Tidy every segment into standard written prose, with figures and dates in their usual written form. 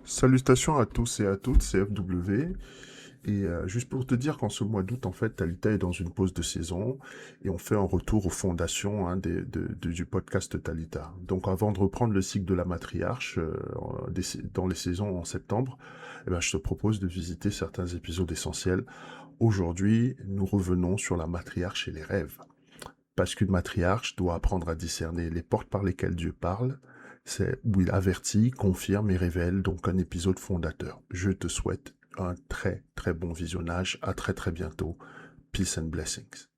Salutations à tous et à toutes, c'est FW. Et juste pour te dire qu'en ce mois d'août, en fait, Talita est dans une pause de saison et on fait un retour aux fondations du podcast Talita. Donc avant de reprendre le cycle de la matriarche dans les saisons en septembre, eh ben, je te propose de visiter certains épisodes essentiels. Aujourd'hui, nous revenons sur la matriarche et les rêves. Parce qu'une matriarche doit apprendre à discerner les portes par lesquelles Dieu parle, c'est où il avertit, confirme et révèle donc un épisode fondateur. Je te souhaite un très très bon visionnage. À très très bientôt. Peace and blessings.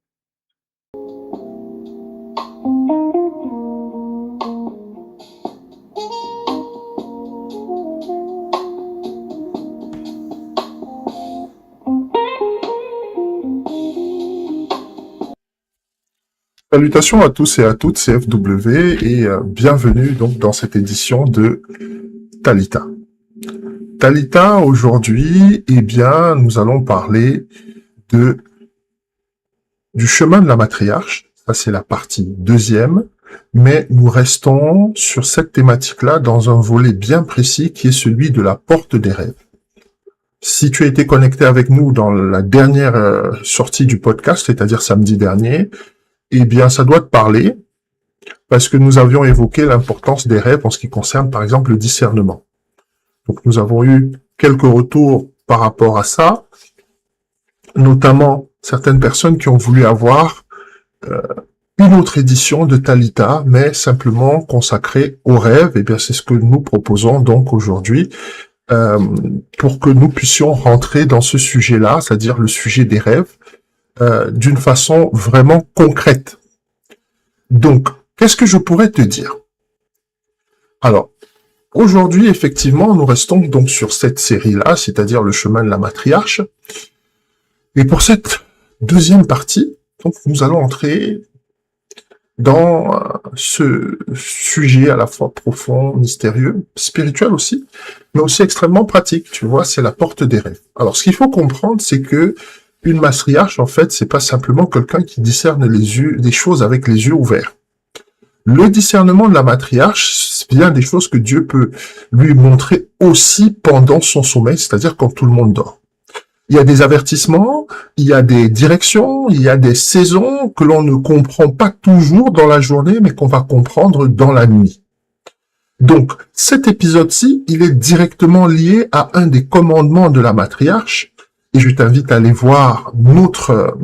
Salutations à tous et à toutes, c'est FW et bienvenue donc dans cette édition de Talita. Talita, aujourd'hui, eh bien, nous allons parler du chemin de la matriarche. Ça, c'est la partie deuxième. Mais nous restons sur cette thématique-là dans un volet bien précis qui est celui de la porte des rêves. Si tu as été connecté avec nous dans la dernière sortie du podcast, c'est-à-dire samedi dernier, eh bien, ça doit te parler parce que nous avions évoqué l'importance des rêves en ce qui concerne, par exemple, le discernement. Donc, nous avons eu quelques retours par rapport à ça, notamment certaines personnes qui ont voulu avoir une autre édition de Talita, mais simplement consacrée aux rêves. Eh bien, c'est ce que nous proposons donc aujourd'hui pour que nous puissions rentrer dans ce sujet-là, c'est-à-dire le sujet des rêves, d'une façon vraiment concrète. Donc, qu'est-ce que je pourrais te dire? Alors, aujourd'hui, effectivement, nous restons donc sur cette série-là, c'est-à-dire le chemin de la matriarche. Et pour cette deuxième partie, donc, nous allons entrer dans ce sujet à la fois profond, mystérieux, spirituel aussi, mais aussi extrêmement pratique, tu vois, c'est la porte des rêves. Alors, ce qu'il faut comprendre, c'est que une matriarche, en fait, c'est pas simplement quelqu'un qui discerne des choses avec les yeux ouverts. Le discernement de la matriarche, c'est bien des choses que Dieu peut lui montrer aussi pendant son sommeil, c'est-à-dire quand tout le monde dort. Il y a des avertissements, il y a des directions, il y a des saisons que l'on ne comprend pas toujours dans la journée, mais qu'on va comprendre dans la nuit. Donc, cet épisode-ci, il est directement lié à un des commandements de la matriarche, et je t'invite à aller voir notre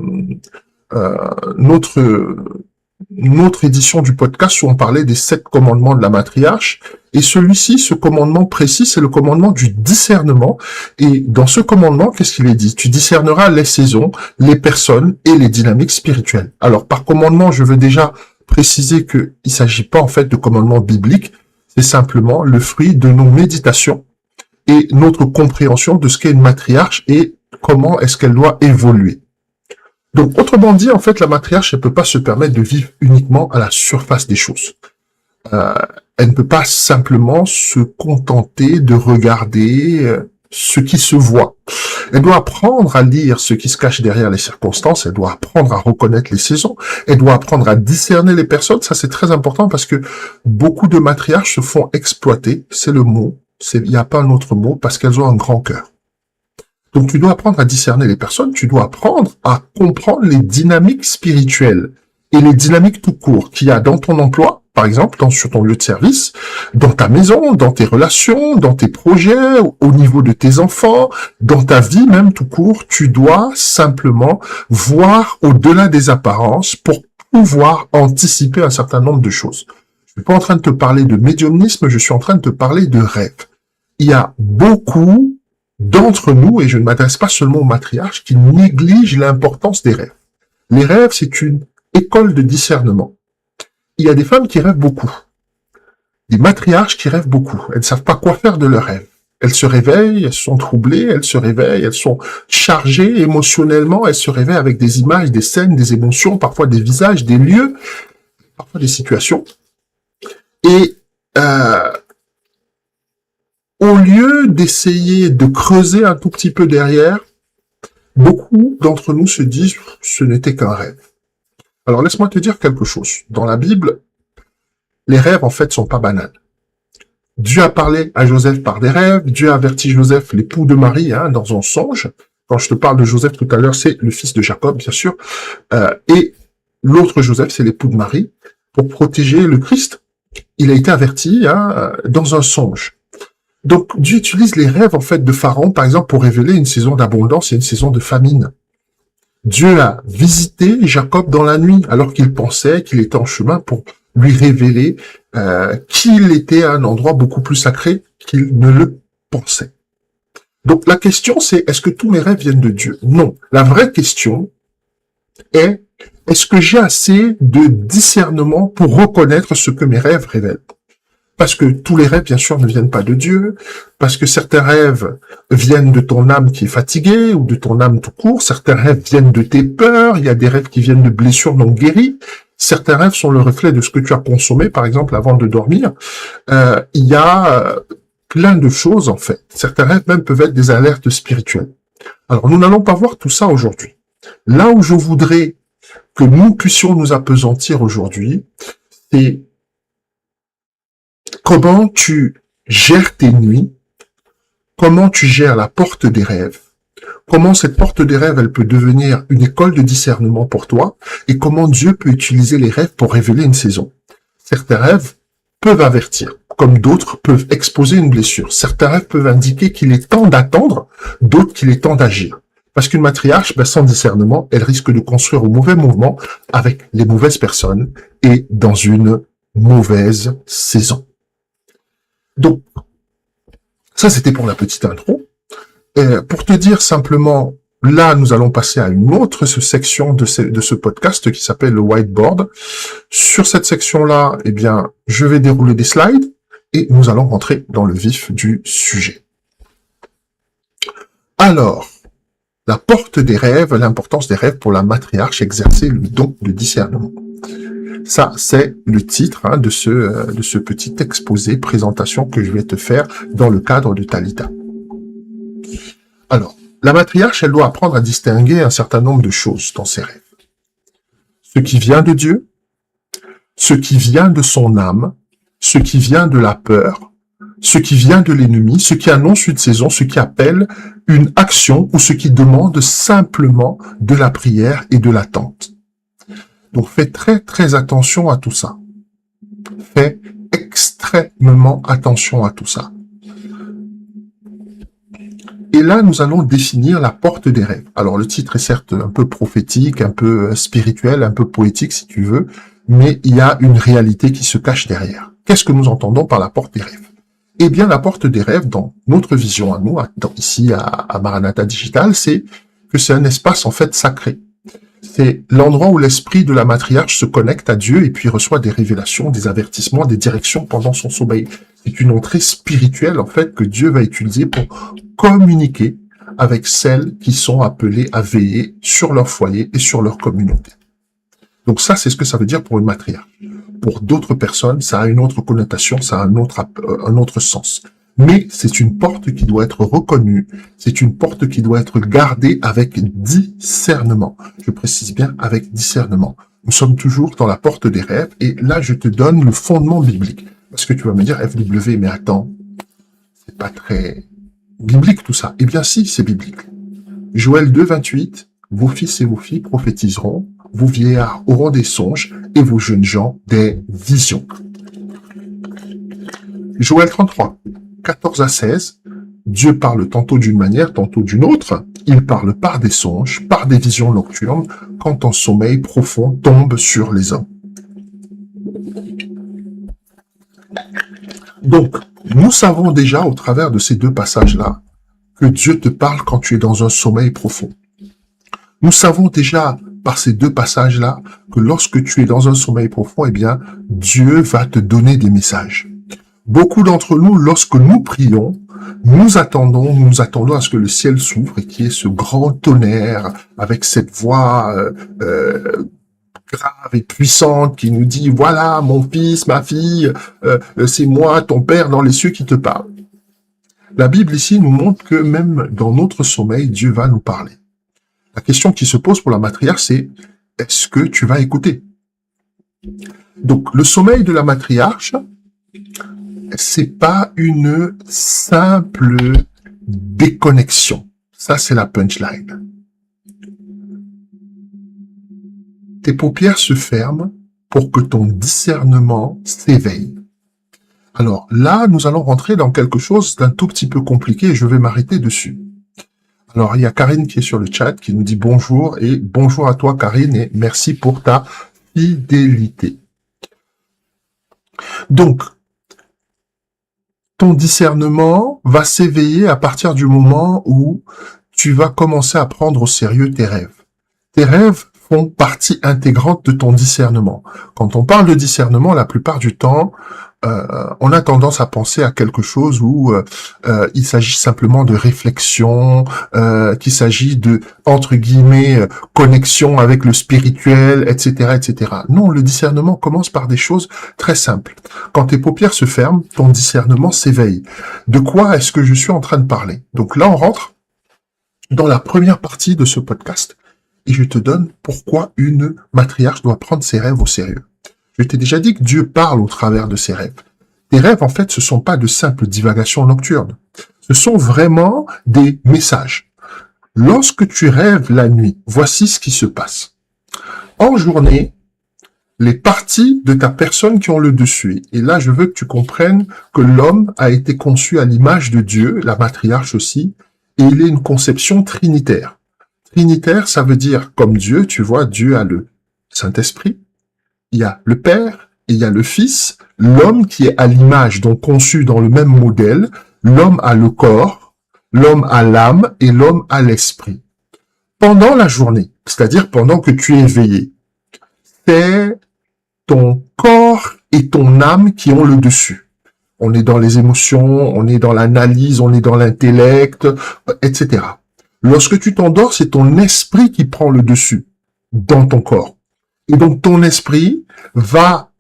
édition du podcast où on parlait des 7 commandements de la matriarche. Et celui-ci, ce commandement précis, c'est le commandement du discernement. Et dans ce commandement, qu'est-ce qu'il est dit? Tu discerneras les saisons, les personnes et les dynamiques spirituelles. Alors, par commandement, je veux déjà préciser qu'il ne s'agit pas en fait de commandement biblique. C'est simplement le fruit de nos méditations et notre compréhension de ce qu'est une matriarche et comment est-ce qu'elle doit évoluer. Donc, autrement dit, en fait, la matriarche, elle peut pas se permettre de vivre uniquement à la surface des choses. Elle ne peut pas simplement se contenter de regarder ce qui se voit. Elle doit apprendre à lire ce qui se cache derrière les circonstances, elle doit apprendre à reconnaître les saisons, elle doit apprendre à discerner les personnes. Ça, c'est très important parce que beaucoup de matriarches se font exploiter, c'est le mot, il n'y a pas un autre mot, parce qu'elles ont un grand cœur. Donc, tu dois apprendre à discerner les personnes, tu dois apprendre à comprendre les dynamiques spirituelles et les dynamiques tout court qu'il y a dans ton emploi, par exemple, sur ton lieu de service, dans ta maison, dans tes relations, dans tes projets, au niveau de tes enfants, dans ta vie même tout court. Tu dois simplement voir au-delà des apparences pour pouvoir anticiper un certain nombre de choses. Je suis pas en train de te parler de médiumnisme, je suis en train de te parler de rêve. Il y a beaucoup d'entre nous, et je ne m'adresse pas seulement aux matriarches, qui négligent l'importance des rêves. Les rêves, c'est une école de discernement. Il y a des femmes qui rêvent beaucoup, des matriarches qui rêvent beaucoup. Elles ne savent pas quoi faire de leurs rêves. Elles se réveillent, elles sont troublées, elles se réveillent, elles sont chargées émotionnellement, elles se réveillent avec des images, des scènes, des émotions, parfois des visages, des lieux, parfois des situations. Et au lieu d'essayer de creuser un tout petit peu derrière, beaucoup d'entre nous se disent « ce n'était qu'un rêve ». Alors laisse-moi te dire quelque chose. Dans la Bible, les rêves en fait sont pas banals. Dieu a parlé à Joseph par des rêves, Dieu a averti Joseph, l'époux de Marie, dans un songe. Quand je te parle de Joseph tout à l'heure, c'est le fils de Jacob, bien sûr. Et l'autre Joseph, c'est l'époux de Marie. Pour protéger le Christ, il a été averti dans un songe. Donc Dieu utilise les rêves en fait de Pharaon, par exemple, pour révéler une saison d'abondance et une saison de famine. Dieu a visité Jacob dans la nuit, alors qu'il pensait qu'il était en chemin pour lui révéler qu'il était à un endroit beaucoup plus sacré qu'il ne le pensait. Donc la question c'est, est-ce que tous mes rêves viennent de Dieu? Non. La vraie question est, est-ce que j'ai assez de discernement pour reconnaître ce que mes rêves révèlent? Parce que tous les rêves, bien sûr, ne viennent pas de Dieu, parce que certains rêves viennent de ton âme qui est fatiguée, ou de ton âme tout court, certains rêves viennent de tes peurs, il y a des rêves qui viennent de blessures non guéries, certains rêves sont le reflet de ce que tu as consommé, par exemple, avant de dormir. Il y a plein de choses, en fait. Certains rêves même peuvent être des alertes spirituelles. Alors, nous n'allons pas voir tout ça aujourd'hui. Là où je voudrais que nous puissions nous appesantir aujourd'hui, c'est comment tu gères tes nuits, comment tu gères la porte des rêves, comment cette porte des rêves, elle peut devenir une école de discernement pour toi, et comment Dieu peut utiliser les rêves pour révéler une saison. Certains rêves peuvent avertir, comme d'autres peuvent exposer une blessure. Certains rêves peuvent indiquer qu'il est temps d'attendre, d'autres qu'il est temps d'agir. Parce qu'une matriarche, sans discernement, elle risque de construire au mauvais mouvement avec les mauvaises personnes et dans une mauvaise saison. Donc, ça c'était pour la petite intro. Pour te dire simplement, là nous allons passer à une autre section de ce podcast qui s'appelle le whiteboard. Sur cette section-là, eh bien, je vais dérouler des slides et nous allons rentrer dans le vif du sujet. Alors, la porte des rêves, l'importance des rêves pour la matriarche, exercer le don de discernement. Ça, c'est le titre de ce petit exposé, présentation que je vais te faire dans le cadre de Talita. Alors, la matriarche, elle doit apprendre à distinguer un certain nombre de choses dans ses rêves. Ce qui vient de Dieu, ce qui vient de son âme, ce qui vient de la peur, ce qui vient de l'ennemi, ce qui annonce une saison, ce qui appelle une action ou ce qui demande simplement de la prière et de l'attente. Donc fais très très attention à tout ça. Fais extrêmement attention à tout ça. Et là, nous allons définir la porte des rêves. Alors le titre est certes un peu prophétique, un peu spirituel, un peu poétique si tu veux, mais il y a une réalité qui se cache derrière. Qu'est-ce que nous entendons par la porte des rêves? Eh bien, la porte des rêves, dans notre vision à nous, ici à Maranatha Digital, c'est que c'est un espace en fait sacré. C'est l'endroit où l'esprit de la matriarche se connecte à Dieu et puis reçoit des révélations, des avertissements, des directions pendant son sommeil. C'est une entrée spirituelle en fait que Dieu va utiliser pour communiquer avec celles qui sont appelées à veiller sur leur foyer et sur leur communauté. Donc ça, c'est ce que ça veut dire pour une matriarche. Pour d'autres personnes, ça a une autre connotation, ça a un autre sens. Mais c'est une porte qui doit être reconnue, c'est une porte qui doit être gardée avec discernement. Je précise bien avec discernement. Nous sommes toujours dans la porte des rêves et là je te donne le fondement biblique. Parce que tu vas me dire, FW, mais attends, c'est pas très biblique tout ça. Eh bien si, c'est biblique. Joël 2, 28, vos fils et vos filles prophétiseront, vos vieillards auront des songes et vos jeunes gens des visions. Joël 33. 14 à 16, Dieu parle tantôt d'une manière, tantôt d'une autre. Il parle par des songes, par des visions nocturnes, quand un sommeil profond tombe sur les hommes. Donc, nous savons déjà au travers de ces deux passages-là que Dieu te parle quand tu es dans un sommeil profond. Nous savons déjà par ces deux passages-là que lorsque tu es dans un sommeil profond, eh bien, Dieu va te donner des messages. Beaucoup d'entre nous, lorsque nous prions, nous attendons à ce que le ciel s'ouvre et qu'il y ait ce grand tonnerre avec cette voix grave et puissante qui nous dit « Voilà, mon fils, ma fille, c'est moi, ton Père dans les cieux qui te parle. » La Bible ici nous montre que même dans notre sommeil, Dieu va nous parler. La question qui se pose pour la matriarche, c'est « Est-ce que tu vas écouter ?» Donc, le sommeil de la matriarche, c'est pas une simple déconnexion. Ça, c'est la punchline. Tes paupières se ferment pour que ton discernement s'éveille. Alors là, nous allons rentrer dans quelque chose d'un tout petit peu compliqué et je vais m'arrêter dessus. Alors, il y a Karine qui est sur le chat qui nous dit bonjour et bonjour à toi Karine et merci pour ta fidélité. Donc, ton discernement va s'éveiller à partir du moment où tu vas commencer à prendre au sérieux tes rêves. Tes rêves font partie intégrante de ton discernement. Quand on parle de discernement, la plupart du temps, on a tendance à penser à quelque chose où il s'agit simplement de réflexion, qu'il s'agit de, entre guillemets, connexion avec le spirituel, etc., etc. Non, le discernement commence par des choses très simples. Quand tes paupières se ferment, ton discernement s'éveille. De quoi est-ce que je suis en train de parler? Donc là, on rentre dans la première partie de ce podcast et je te donne pourquoi une matriarche doit prendre ses rêves au sérieux. Je t'ai déjà dit que Dieu parle au travers de ses rêves. Tes rêves, en fait, ce sont pas de simples divagations nocturnes. Ce sont vraiment des messages. Lorsque tu rêves la nuit, voici ce qui se passe. En journée, les parties de ta personne qui ont le dessus, et là, je veux que tu comprennes que l'homme a été conçu à l'image de Dieu, la matriarche aussi, et il est une conception trinitaire. Trinitaire, ça veut dire, comme Dieu, tu vois, Dieu a le Saint-Esprit, il y a le Père, et il y a le Fils, l'homme qui est à l'image, donc conçu dans le même modèle, l'homme a le corps, l'homme a l'âme et l'homme a l'esprit. Pendant la journée, c'est-à-dire pendant que tu es éveillé, c'est ton corps et ton âme qui ont le dessus. On est dans les émotions, on est dans l'analyse, on est dans l'intellect, etc. Lorsque tu t'endors, c'est ton esprit qui prend le dessus dans ton corps. Et donc, ton esprit va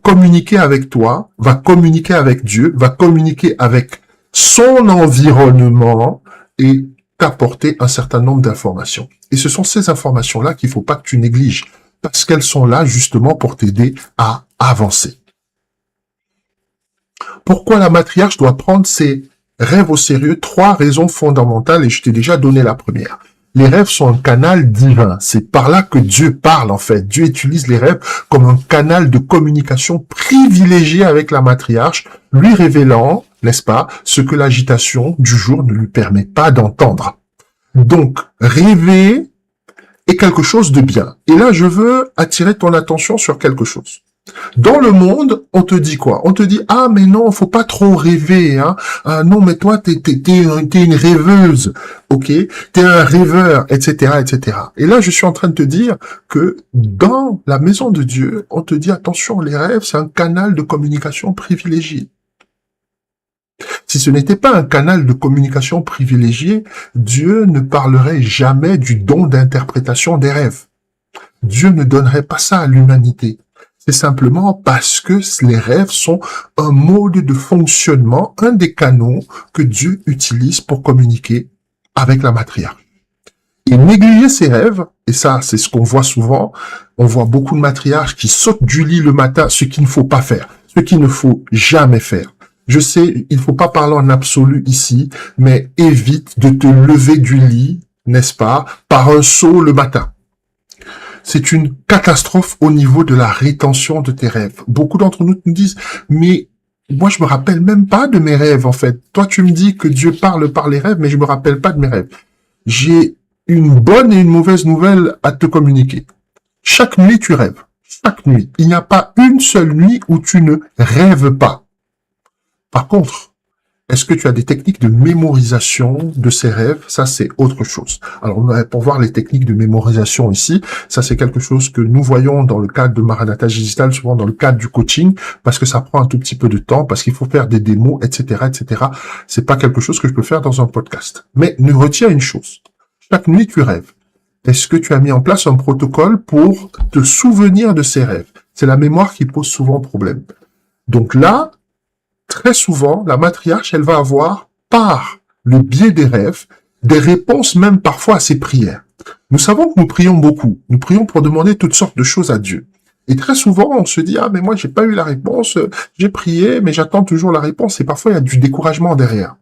communiquer avec toi, va communiquer avec Dieu, va communiquer avec son environnement et t'apporter un certain nombre d'informations. Et ce sont ces informations-là qu'il faut pas que tu négliges, parce qu'elles sont là justement pour t'aider à avancer. Pourquoi la matriarche doit prendre ses rêves au sérieux? 3 raisons fondamentales et je t'ai déjà donné la première. Les rêves sont un canal divin. C'est par là que Dieu parle, en fait. Dieu utilise les rêves comme un canal de communication privilégié avec la matriarche, lui révélant, n'est-ce pas, ce que l'agitation du jour ne lui permet pas d'entendre. Donc, rêver est quelque chose de bien. Et là, je veux attirer ton attention sur quelque chose. Dans le monde, on te dit quoi? On te dit, ah, mais non, faut pas trop rêver, hein. Ah, non, mais toi, t'es une rêveuse. OK? T'es un rêveur, etc., etc. Et là, je suis en train de te dire que dans la maison de Dieu, on te dit, attention, les rêves, c'est un canal de communication privilégié. Si ce n'était pas un canal de communication privilégié, Dieu ne parlerait jamais du don d'interprétation des rêves. Dieu ne donnerait pas ça à l'humanité. C'est simplement parce que les rêves sont un mode de fonctionnement, un des canaux que Dieu utilise pour communiquer avec la matriarche. Et négliger ses rêves, et ça c'est ce qu'on voit souvent, on voit beaucoup de matriarches qui sautent du lit le matin, ce qu'il ne faut pas faire, ce qu'il ne faut jamais faire. Je sais, il ne faut pas parler en absolu ici, mais évite de te lever du lit, n'est-ce pas, par un saut le matin. C'est une catastrophe au niveau de la rétention de tes rêves. Beaucoup d'entre nous nous disent, mais moi je me rappelle même pas de mes rêves en fait. Toi tu me dis que Dieu parle par les rêves, mais je me rappelle pas de mes rêves. J'ai une bonne et une mauvaise nouvelle à te communiquer. Chaque nuit tu rêves. Chaque nuit. Il n'y a pas une seule nuit où tu ne rêves pas. Par contre, est-ce que tu as des techniques de mémorisation de ces rêves? Ça, c'est autre chose. Alors, pour voir les techniques de mémorisation ici, ça, c'est quelque chose que nous voyons dans le cadre de Maranatha Digital, souvent dans le cadre du coaching, parce que ça prend un tout petit peu de temps, parce qu'il faut faire des démos, etc., etc. C'est pas quelque chose que je peux faire dans un podcast. Mais ne retiens une chose. Chaque nuit, tu rêves. Est-ce que tu as mis en place un protocole pour te souvenir de ces rêves? C'est la mémoire qui pose souvent problème. Donc là, très souvent, la matriarche, elle va avoir, par le biais des rêves, des réponses même parfois à ses prières. Nous savons que nous prions beaucoup. Nous prions pour demander toutes sortes de choses à Dieu. Et très souvent, on se dit, ah, mais moi, j'ai pas eu la réponse, j'ai prié, mais j'attends toujours la réponse. Et parfois, il y a du découragement derrière.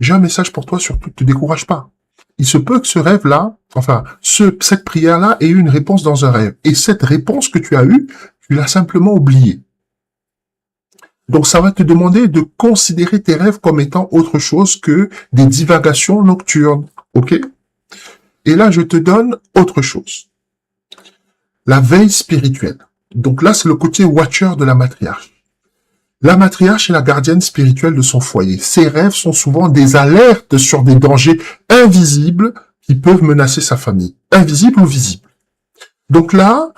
J'ai un message pour toi, surtout, ne te décourage pas. Il se peut que ce rêve-là, enfin, cette prière-là ait eu une réponse dans un rêve. Et cette réponse que tu as eue, tu l'as simplement oubliée. Donc, ça va te demander de considérer tes rêves comme étant autre chose que des divagations nocturnes. OK? Et là, je te donne autre chose. La veille spirituelle. Donc là, c'est le côté watcher de la matriarche. La matriarche est la gardienne spirituelle de son foyer. Ses rêves sont souvent des alertes sur des dangers invisibles qui peuvent menacer sa famille. Invisibles ou visibles. Donc là,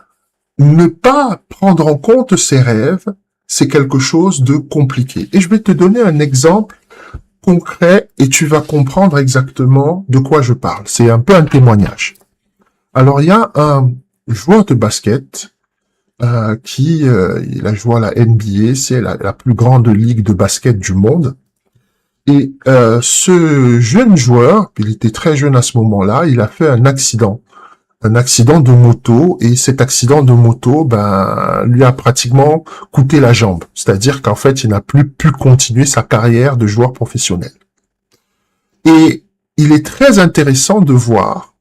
ne pas prendre en compte ses rêves, c'est quelque chose de compliqué. Et je vais te donner un exemple concret et tu vas comprendre exactement de quoi je parle. C'est un peu un témoignage. Alors, il y a un joueur de basket il a joué à la NBA, c'est la plus grande ligue de basket du monde. Et ce jeune joueur, il était très jeune à ce moment-là, il a fait un accident de moto, et cet accident de moto, lui a pratiquement coûté la jambe. C'est-à-dire qu'en fait, il n'a plus pu continuer sa carrière de joueur professionnel. Et il est très intéressant de voir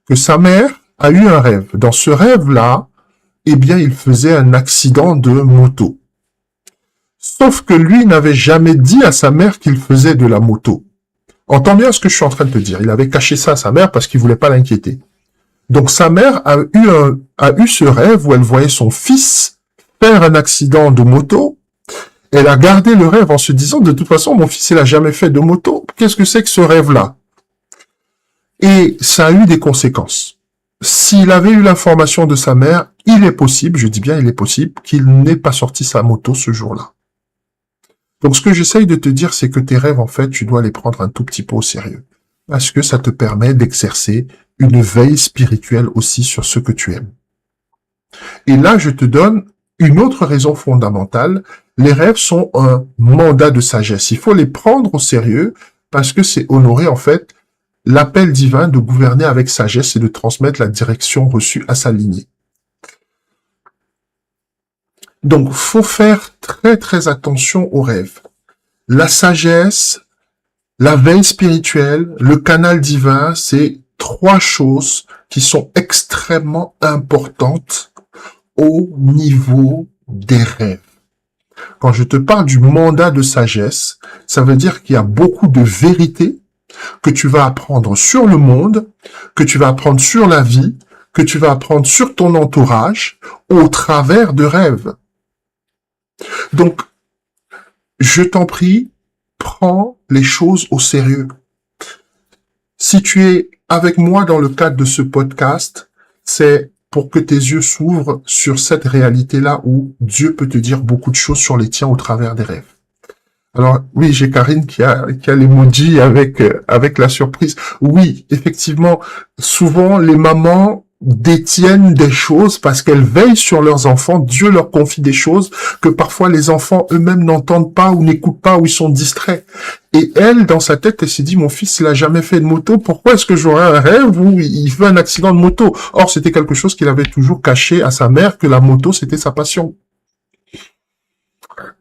que sa mère a eu un rêve. Dans ce rêve-là, eh bien, il faisait un accident de moto. Sauf que lui n'avait jamais dit à sa mère qu'il faisait de la moto. Entends bien ce que je suis en train de te dire. Il avait caché ça à sa mère parce qu'il voulait pas l'inquiéter. Donc, sa mère a eu ce rêve où elle voyait son fils faire un accident de moto. Elle a gardé le rêve en se disant, de toute façon, mon fils, il a jamais fait de moto. Qu'est-ce que c'est que ce rêve-là? Et ça a eu des conséquences. S'il avait eu l'information de sa mère, il est possible, je dis bien il est possible, qu'il n'ait pas sorti sa moto ce jour-là. Donc ce que j'essaye de te dire, c'est que tes rêves, en fait, tu dois les prendre un tout petit peu au sérieux. Parce que ça te permet d'exercer une veille spirituelle aussi sur ce que tu aimes. Et là, je te donne une autre raison fondamentale. Les rêves sont un mandat de sagesse. Il faut les prendre au sérieux parce que c'est honorer, en fait, l'appel divin de gouverner avec sagesse et de transmettre la direction reçue à sa lignée. Donc, faut faire très très attention aux rêves. La sagesse, la veille spirituelle, le canal divin, c'est trois choses qui sont extrêmement importantes au niveau des rêves. Quand je te parle du mandat de sagesse, ça veut dire qu'il y a beaucoup de vérité que tu vas apprendre sur le monde, que tu vas apprendre sur la vie, que tu vas apprendre sur ton entourage au travers de rêves. Donc, je t'en prie, prends les choses au sérieux. Si tu es avec moi dans le cadre de ce podcast, c'est pour que tes yeux s'ouvrent sur cette réalité-là où Dieu peut te dire beaucoup de choses sur les tiens au travers des rêves. Alors oui, j'ai Karine qui a l'emoji avec la surprise. Oui, effectivement, souvent les mamans détiennent des choses parce qu'elles veillent sur leurs enfants. Dieu leur confie des choses que parfois les enfants eux-mêmes n'entendent pas ou n'écoutent pas ou ils sont distraits. Et elle, dans sa tête, elle s'est dit, mon fils, il a jamais fait de moto. Pourquoi est-ce que j'aurais un rêve où il fait un accident de moto? Or, c'était quelque chose qu'il avait toujours caché à sa mère, que la moto, c'était sa passion.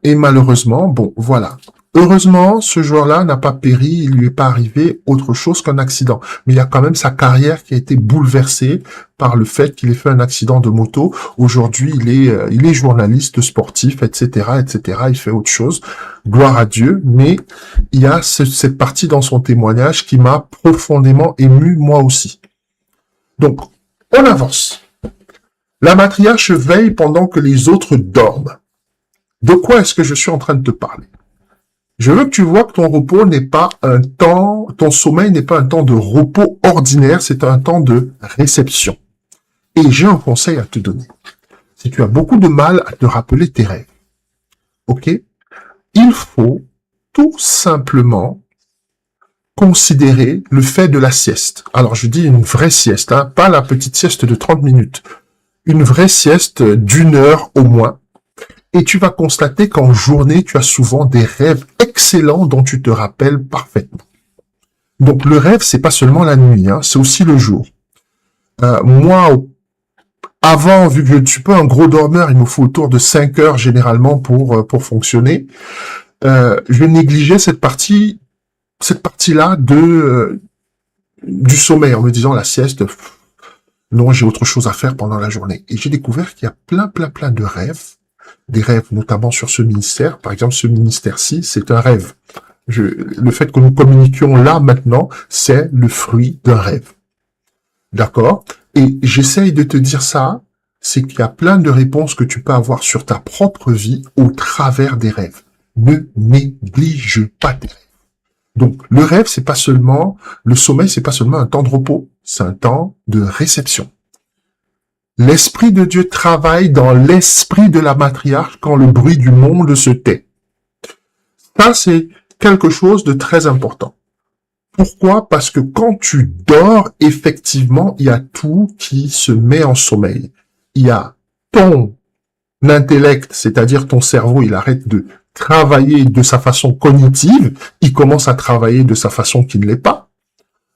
Et malheureusement, bon, voilà. Heureusement, ce joueur-là n'a pas péri, il lui est pas arrivé autre chose qu'un accident. Mais il y a quand même sa carrière qui a été bouleversée par le fait qu'il ait fait un accident de moto. Aujourd'hui, il est journaliste sportif, etc., etc. Il fait autre chose. Gloire à Dieu. Mais il y a cette partie dans son témoignage qui m'a profondément ému, moi aussi. Donc, on avance. La matriarche veille pendant que les autres dorment. De quoi est-ce que je suis en train de te parler? Je veux que tu vois que ton repos n'est pas un temps, ton sommeil n'est pas un temps de repos ordinaire, c'est un temps de réception. Et j'ai un conseil à te donner. Si tu as beaucoup de mal à te rappeler tes rêves, ok? Il faut tout simplement considérer le fait de la sieste. Alors je dis une vraie sieste, hein, pas la petite sieste de 30 minutes. Une vraie sieste d'1 heure au moins. Et tu vas constater qu'en journée, tu as souvent des rêves excellents dont tu te rappelles parfaitement. Donc le rêve, c'est pas seulement la nuit, hein, c'est aussi le jour. Moi, avant, vu que je ne suis pas un gros dormeur, il me faut autour de 5 heures généralement pour fonctionner. Je négligeais cette partie-là du sommeil en me disant la sieste, non, j'ai autre chose à faire pendant la journée. Et j'ai découvert qu'il y a plein de rêves, des rêves notamment sur ce ministère. Par exemple, ce ministère-ci, c'est un rêve. Le fait que nous communiquions là maintenant, c'est le fruit d'un rêve. D'accord? Et j'essaye de te dire ça, c'est qu'il y a plein de réponses que tu peux avoir sur ta propre vie au travers des rêves. Ne néglige pas tes rêves. Donc, le rêve, le sommeil, c'est pas seulement un temps de repos, c'est un temps de réception. L'Esprit de Dieu travaille dans l'esprit de la matriarche quand le bruit du monde se tait. Ça, c'est quelque chose de très important. Pourquoi? Parce que quand tu dors, effectivement, il y a tout qui se met en sommeil. Il y a ton intellect, c'est-à-dire ton cerveau, il arrête de travailler de sa façon cognitive, il commence à travailler de sa façon qui ne l'est pas.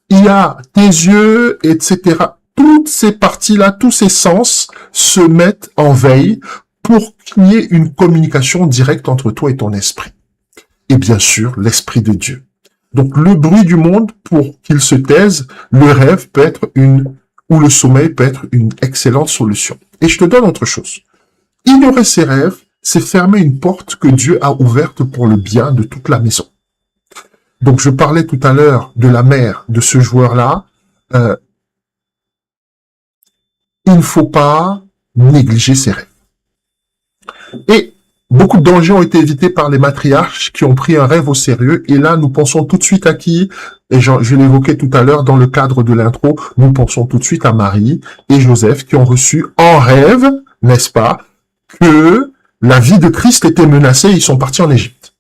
Il y a tes yeux, etc. Toutes ces parties-là, tous ces sens se mettent en veille pour qu'il y ait une communication directe entre toi et ton esprit. Et bien sûr, l'Esprit de Dieu. Donc, le bruit du monde, pour qu'il se taise, le rêve peut être ou le sommeil peut être une excellente solution. Et je te donne autre chose. Ignorer ses rêves, c'est fermer une porte que Dieu a ouverte pour le bien de toute la maison. Donc, je parlais tout à l'heure de la mère de ce joueur-là. Il ne faut pas négliger ses rêves. Et beaucoup de dangers ont été évités par les matriarches qui ont pris un rêve au sérieux. Et là, nous pensons tout de suite à qui? Et je l'évoquais tout à l'heure dans le cadre de l'intro, nous pensons tout de suite à Marie et Joseph qui ont reçu en rêve, n'est-ce pas, que la vie de Christ était menacée et ils sont partis en Égypte.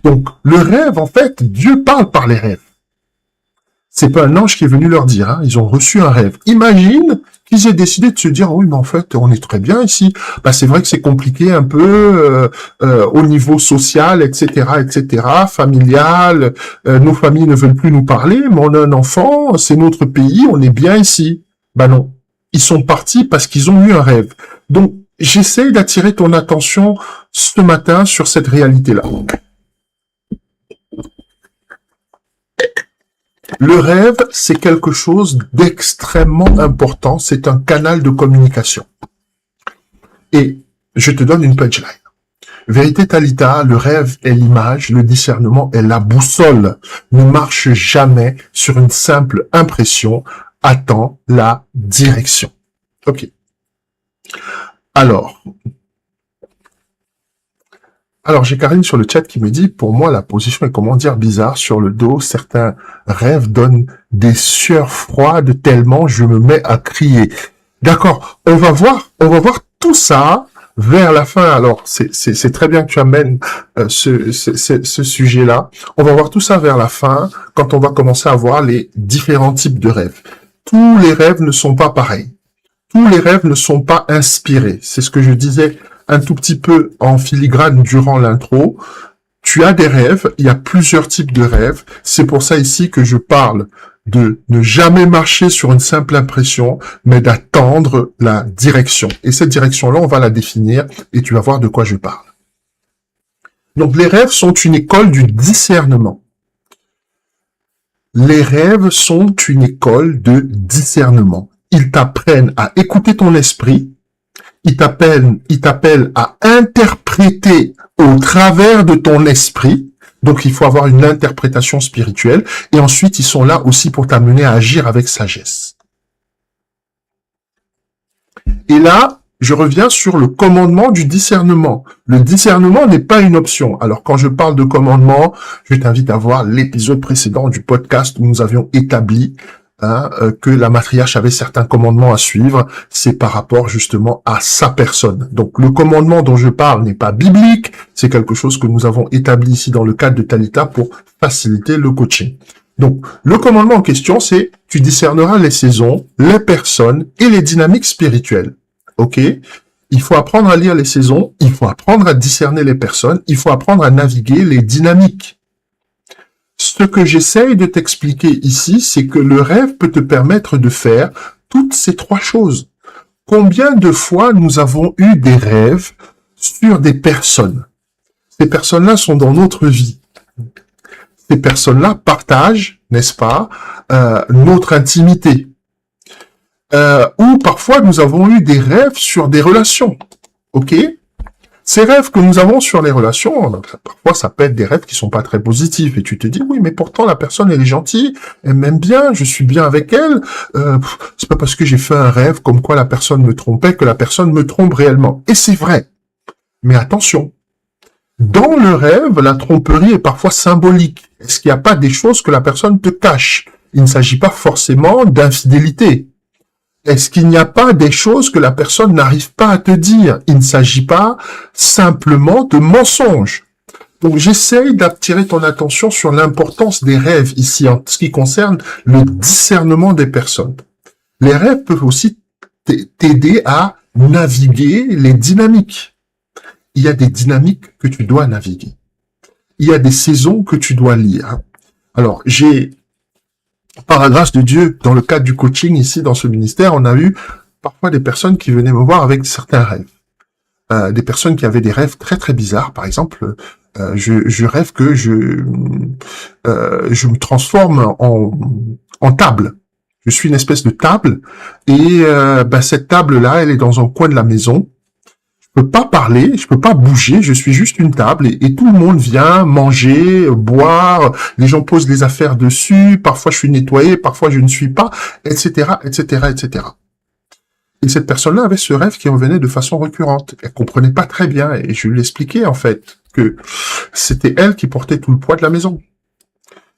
Donc, le rêve, en fait, Dieu parle par les rêves. C'est pas un ange qui est venu leur dire, hein, ils ont reçu un rêve. Imagine qu'ils aient décidé de se dire, oui, mais en fait, on est très bien ici. Bah, c'est vrai que c'est compliqué un peu au niveau social, etc., familial. Nos familles ne veulent plus nous parler, mais on a un enfant, c'est notre pays, on est bien ici. Bah non, ils sont partis parce qu'ils ont eu un rêve. Donc, j'essaye d'attirer ton attention ce matin sur cette réalité-là. Le rêve, c'est quelque chose d'extrêmement important. C'est un canal de communication. Et je te donne une punchline. Vérité Talita, le rêve est l'image, le discernement est la boussole. Ne marche jamais sur une simple impression. Attends la direction. Ok. Alors, j'ai Karine sur le chat qui me dit, pour moi, la position est, comment dire, bizarre. Sur le dos, certains rêves donnent des sueurs froides tellement je me mets à crier. D'accord, on va voir tout ça vers la fin. Alors, c'est très bien que tu amènes ce sujet-là. On va voir tout ça vers la fin, quand on va commencer à voir les différents types de rêves. Tous les rêves ne sont pas pareils. Tous les rêves ne sont pas inspirés. C'est ce que je disais un tout petit peu en filigrane durant l'intro. Tu as des rêves, il y a plusieurs types de rêves. C'est pour ça ici que je parle de ne jamais marcher sur une simple impression, mais d'attendre la direction. Et cette direction-là, on va la définir et tu vas voir de quoi je parle. Donc les rêves sont une école du discernement. Les rêves sont une école de discernement. Ils t'apprennent à écouter ton esprit. Ils t'appellent à interpréter au travers de ton esprit. Donc, il faut avoir une interprétation spirituelle. Et ensuite, ils sont là aussi pour t'amener à agir avec sagesse. Et là, je reviens sur le commandement du discernement. Le discernement n'est pas une option. Alors, quand je parle de commandement, je t'invite à voir l'épisode précédent du podcast où nous avions établi que la matriarche avait certains commandements à suivre, c'est par rapport justement à sa personne. Donc le commandement dont je parle n'est pas biblique, c'est quelque chose que nous avons établi ici dans le cadre de Talita pour faciliter le coaching. Donc le commandement en question, c'est tu discerneras les saisons, les personnes et les dynamiques spirituelles. Ok ? Il faut apprendre à lire les saisons, il faut apprendre à discerner les personnes, il faut apprendre à naviguer les dynamiques. Ce que j'essaye de t'expliquer ici, c'est que le rêve peut te permettre de faire toutes ces trois choses. Combien de fois nous avons eu des rêves sur des personnes? Ces personnes-là sont dans notre vie. Ces personnes-là partagent, n'est-ce pas, notre intimité. Ou parfois nous avons eu des rêves sur des relations. Ok? Ces rêves que nous avons sur les relations, parfois ça peut être des rêves qui sont pas très positifs, et tu te dis oui, mais pourtant la personne elle est gentille, elle m'aime bien, je suis bien avec elle. C'est pas parce que j'ai fait un rêve comme quoi la personne me trompait que la personne me trompe réellement. Et c'est vrai. Mais attention, dans le rêve, la tromperie est parfois symbolique. Est-ce qu'il n'y a pas des choses que la personne te cache? Il ne s'agit pas forcément d'infidélité. Est-ce qu'il n'y a pas des choses que la personne n'arrive pas à te dire? Il ne s'agit pas simplement de mensonges. Donc j'essaye d'attirer ton attention sur l'importance des rêves ici en ce qui concerne le discernement des personnes. Les rêves peuvent aussi t'aider à naviguer les dynamiques. Il y a des dynamiques que tu dois naviguer. Il y a des saisons que tu dois lire. Alors, par la grâce de Dieu, dans le cadre du coaching ici, dans ce ministère, on a eu parfois des personnes qui venaient me voir avec certains rêves. Des personnes qui avaient des rêves très très bizarres. Par exemple, je rêve que je me transforme en table. Je suis une espèce de table et cette table-là, elle est dans un coin de la maison. Je peux pas parler, je peux pas bouger, je suis juste une table et tout le monde vient manger, boire, les gens posent les affaires dessus, parfois je suis nettoyé, parfois je ne suis pas, etc., etc., etc. Et cette personne-là avait ce rêve qui revenait de façon récurrente. Elle comprenait pas très bien et je lui expliquais en fait que c'était elle qui portait tout le poids de la maison.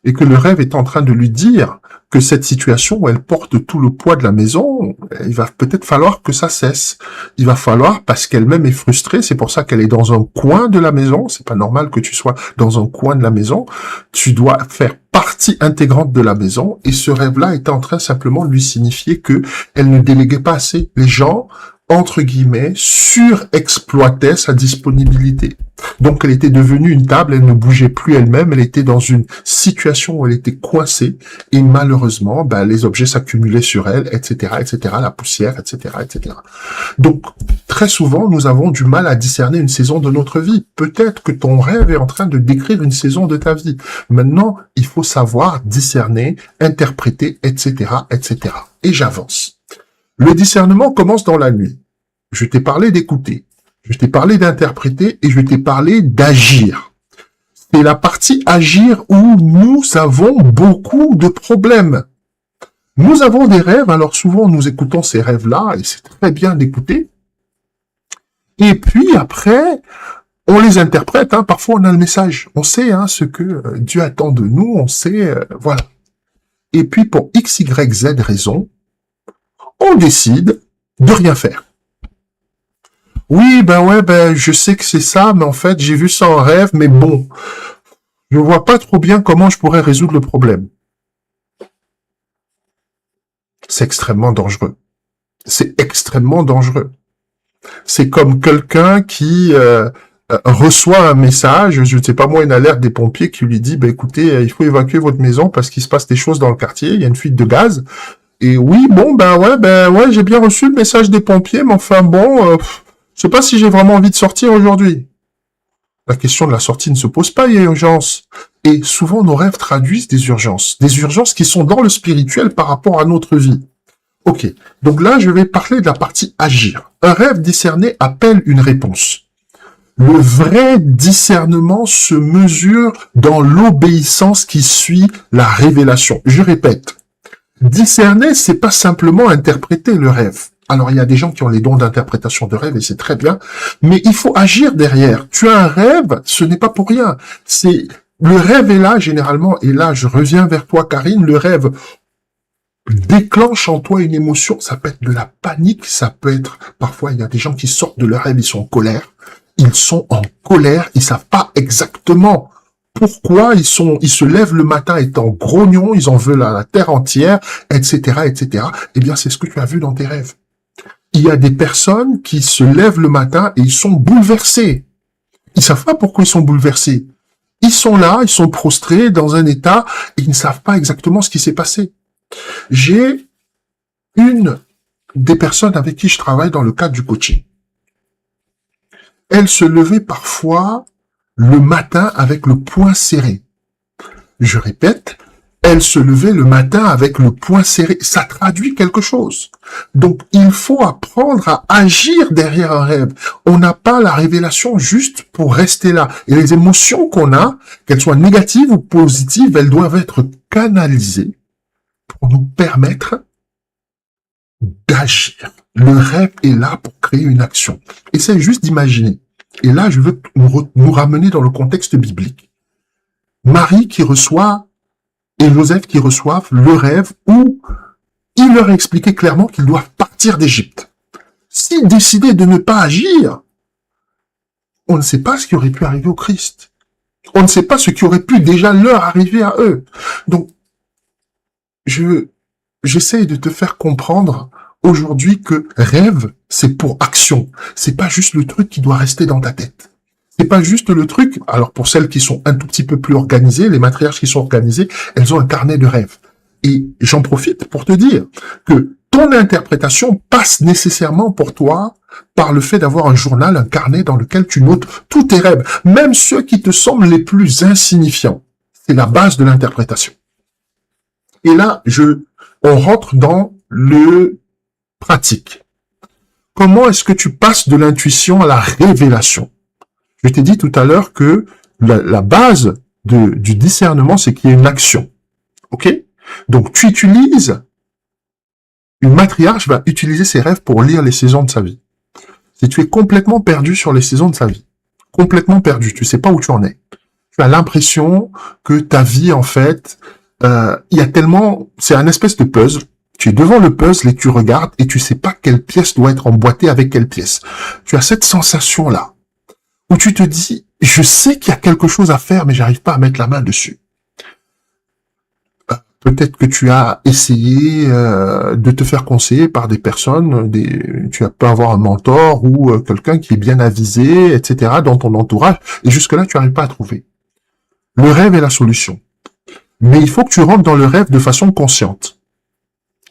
Et que le rêve est en train de lui dire que cette situation où elle porte tout le poids de la maison, il va peut-être falloir que ça cesse. Il va falloir, parce qu'elle-même est frustrée, c'est pour ça qu'elle est dans un coin de la maison, c'est pas normal que tu sois dans un coin de la maison, tu dois faire partie intégrante de la maison, et ce rêve-là était en train simplement de lui signifier que elle ne déléguait pas assez. Les gens, entre guillemets, surexploitaient sa disponibilité. Donc elle était devenue une table, elle ne bougeait plus elle-même, elle était dans une situation où elle était coincée, et malheureusement, les objets s'accumulaient sur elle, etc., etc., la poussière, etc., etc. Donc, très souvent, nous avons du mal à discerner une saison de notre vie. Peut-être que ton rêve est en train de décrire une saison de ta vie. Maintenant, il faut savoir discerner, interpréter, etc., etc. Et j'avance. Le discernement commence dans la nuit. Je t'ai parlé d'écouter, je t'ai parlé d'interpréter et je t'ai parlé d'agir. C'est la partie agir où nous avons beaucoup de problèmes. Nous avons des rêves, alors souvent nous écoutons ces rêves-là et c'est très bien d'écouter. Et puis après, on les interprète, parfois on a le message. On sait ce que Dieu attend de nous, on sait, voilà. Et puis pour X, Y, Z raison, on décide de rien faire. Oui, je sais que c'est ça, mais en fait, j'ai vu ça en rêve, mais bon, je vois pas trop bien comment je pourrais résoudre le problème. C'est extrêmement dangereux. C'est extrêmement dangereux. C'est comme quelqu'un qui reçoit un message, je ne sais pas moi, une alerte des pompiers qui lui dit, écoutez, il faut évacuer votre maison parce qu'il se passe des choses dans le quartier, il y a une fuite de gaz. Et oui, j'ai bien reçu le message des pompiers, mais enfin je sais pas si j'ai vraiment envie de sortir aujourd'hui. La question de la sortie ne se pose pas, il y a urgence. Et souvent, nos rêves traduisent des urgences qui sont dans le spirituel par rapport à notre vie. Ok, donc là, je vais parler de la partie agir. Un rêve discerné appelle une réponse. Le vrai discernement se mesure dans l'obéissance qui suit la révélation. Je répète, discerner, c'est pas simplement interpréter le rêve. Alors, il y a des gens qui ont les dons d'interprétation de rêve et c'est très bien, mais il faut agir derrière. Tu as un rêve, ce n'est pas pour rien. Le rêve est là, généralement, et là, je reviens vers toi, Karine, le rêve déclenche en toi une émotion. Ça peut être de la panique, ça peut être, parfois, il y a des gens qui sortent de leur rêve, ils sont en colère. Ils sont en colère, ils savent pas exactement pourquoi ils se lèvent le matin étant grognons, ils en veulent à la terre entière, etc., etc. Eh bien, c'est ce que tu as vu dans tes rêves. Il y a des personnes qui se lèvent le matin et ils sont bouleversés. Ils savent pas pourquoi ils sont bouleversés. Ils sont là, ils sont prostrés dans un état et ils ne savent pas exactement ce qui s'est passé. J'ai une des personnes avec qui je travaille dans le cadre du coaching. Elles se levaient parfois le matin avec le poing serré. Je répète, elles se levaient le matin avec le poing serré. Ça traduit quelque chose. Donc, il faut apprendre à agir derrière un rêve. On n'a pas la révélation juste pour rester là. Et les émotions qu'on a, qu'elles soient négatives ou positives, elles doivent être canalisées pour nous permettre d'agir. Le rêve est là pour créer une action. Essaye juste d'imaginer. Et là, je veux nous ramener dans le contexte biblique. Marie qui reçoit et Joseph qui reçoivent le rêve où il leur a expliqué clairement qu'ils doivent partir d'Égypte. S'ils décidaient de ne pas agir, on ne sait pas ce qui aurait pu arriver au Christ. On ne sait pas ce qui aurait pu déjà leur arriver à eux. Donc, j'essaye de te faire comprendre aujourd'hui que rêve, c'est pour action. C'est pas juste le truc qui doit rester dans ta tête. C'est pas juste le truc. Alors, pour celles qui sont un tout petit peu plus organisées, les matriarches qui sont organisées, elles ont un carnet de rêves. Et j'en profite pour te dire que ton interprétation passe nécessairement pour toi par le fait d'avoir un journal, un carnet dans lequel tu notes tous tes rêves, même ceux qui te semblent les plus insignifiants. C'est la base de l'interprétation. Et là, on rentre dans le pratique. Comment est-ce que tu passes de l'intuition à la révélation? Je t'ai dit tout à l'heure que la base du discernement, c'est qu'il y a une action. OK? Donc, tu utilises, une matriarche va utiliser ses rêves pour lire les saisons de sa vie. Si tu es complètement perdu sur les saisons de sa vie, complètement perdu, tu sais pas où tu en es. Tu as l'impression que ta vie, en fait, il y a tellement, c'est un espèce de puzzle. Tu es devant le puzzle et tu regardes et tu sais pas quelle pièce doit être emboîtée avec quelle pièce. Tu as cette sensation-là où tu te dis, je sais qu'il y a quelque chose à faire, mais j'arrive pas à mettre la main dessus. Peut-être que tu as essayé de te faire conseiller par des personnes, tu peux avoir un mentor ou quelqu'un qui est bien avisé, etc., dans ton entourage, et jusque-là, tu n'arrives pas à trouver. Le rêve est la solution. Mais il faut que tu rentres dans le rêve de façon consciente.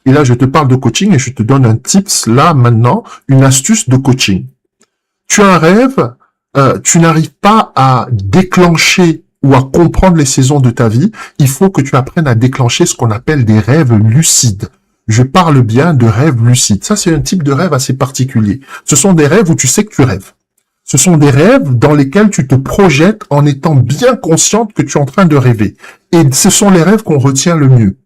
Et là, je te parle de coaching et je te donne un tips, là, maintenant, une astuce de coaching. Tu as un rêve, tu n'arrives pas à déclencher ou à comprendre les saisons de ta vie, il faut que tu apprennes à déclencher ce qu'on appelle des rêves lucides. Je parle bien de rêves lucides. Ça, c'est un type de rêve assez particulier. Ce sont des rêves où tu sais que tu rêves. Ce sont des rêves dans lesquels tu te projettes en étant bien consciente que tu es en train de rêver. Et ce sont les rêves qu'on retient le mieux.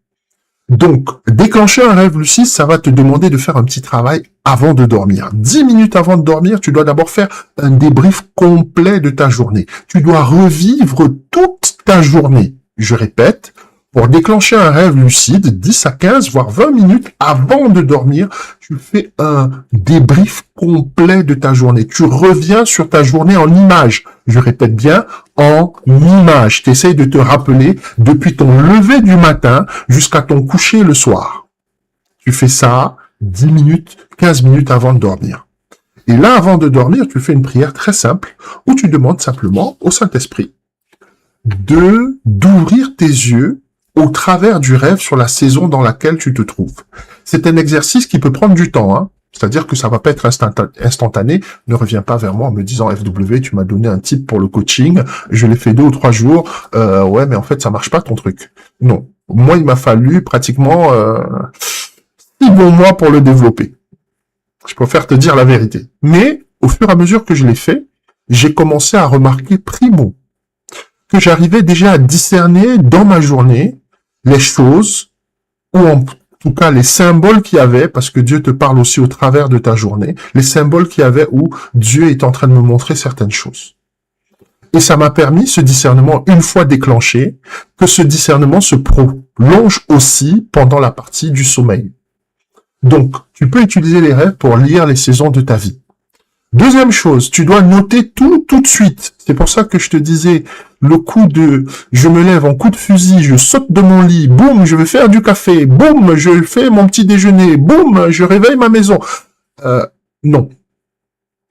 Donc, déclencher un rêve lucide, ça va te demander de faire un petit travail avant de dormir. 10 minutes avant de dormir, tu dois d'abord faire un débrief complet de ta journée. Tu dois revivre toute ta journée. Je répète, pour déclencher un rêve lucide, 10 à 15, voire 20 minutes avant de dormir, tu fais un débrief complet de ta journée. Tu reviens sur ta journée en images. Je répète bien, en images. Tu essayes de te rappeler depuis ton lever du matin jusqu'à ton coucher le soir. Tu fais ça 10 minutes, 15 minutes avant de dormir. Et là, avant de dormir, tu fais une prière très simple où tu demandes simplement au Saint-Esprit d'ouvrir tes yeux au travers du rêve sur la saison dans laquelle tu te trouves. C'est un exercice qui peut prendre du temps, hein. C'est-à-dire que ça va pas être instantané. Ne reviens pas vers moi en me disant FW, tu m'as donné un tip pour le coaching, je l'ai fait 2 ou 3 jours, ouais, mais en fait, ça marche pas ton truc. Non. Moi, il m'a fallu pratiquement 6 bons mois pour le développer. Je préfère te dire la vérité. Mais, au fur et à mesure que je l'ai fait, j'ai commencé à remarquer, primo, que j'arrivais déjà à discerner dans ma journée les choses, ou en tout cas les symboles qu'il y avait, parce que Dieu te parle aussi au travers de ta journée, les symboles qu'il y avait où Dieu est en train de me montrer certaines choses. Et ça m'a permis, ce discernement, une fois déclenché, que ce discernement se prolonge aussi pendant la partie du sommeil. Donc, tu peux utiliser les rêves pour lire les saisons de ta vie. Deuxième chose, tu dois noter tout de suite. C'est pour ça que je te disais, le coup de je me lève en coup de fusil, je saute de mon lit, boum, je vais faire du café, boum, je fais mon petit déjeuner, boum, je réveille ma maison. Non.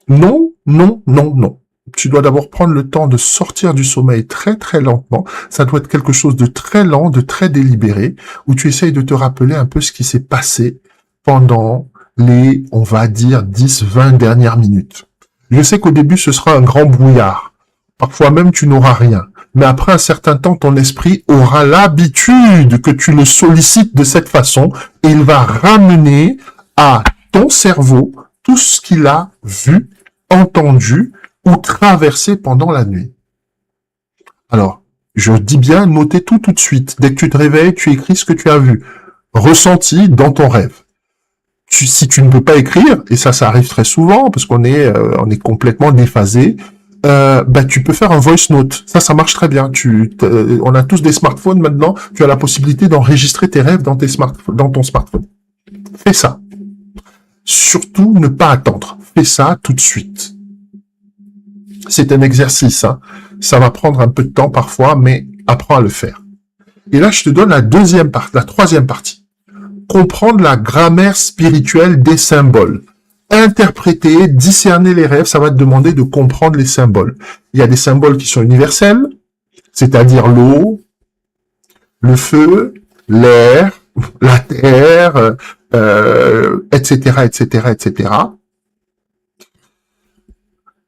Non, non, non, non. Tu dois d'abord prendre le temps de sortir du sommeil très très lentement. Ça doit être quelque chose de très lent, de très délibéré, où tu essayes de te rappeler un peu ce qui s'est passé pendant on va dire, 10, 20 dernières minutes. Je sais qu'au début, ce sera un grand brouillard. Parfois même, tu n'auras rien. Mais après un certain temps, ton esprit aura l'habitude que tu le sollicites de cette façon et il va ramener à ton cerveau tout ce qu'il a vu, entendu ou traversé pendant la nuit. Alors, je dis bien, notez tout de suite. Dès que tu te réveilles, tu écris ce que tu as vu, ressenti dans ton rêve. Si tu ne peux pas écrire, et ça arrive très souvent, parce qu'on est complètement déphasé, tu peux faire un voice note. Ça marche très bien. On a tous des smartphones maintenant. Tu as la possibilité d'enregistrer tes rêves dans ton smartphone. Fais ça. Surtout, ne pas attendre. Fais ça tout de suite. C'est un exercice, hein. Ça va prendre un peu de temps parfois, mais apprends à le faire. Et là, je te donne la troisième partie. Comprendre la grammaire spirituelle des symboles. Interpréter, discerner les rêves, ça va te demander de comprendre les symboles. Il y a des symboles qui sont universels, c'est-à-dire l'eau, le feu, l'air, la terre, etc., etc., etc.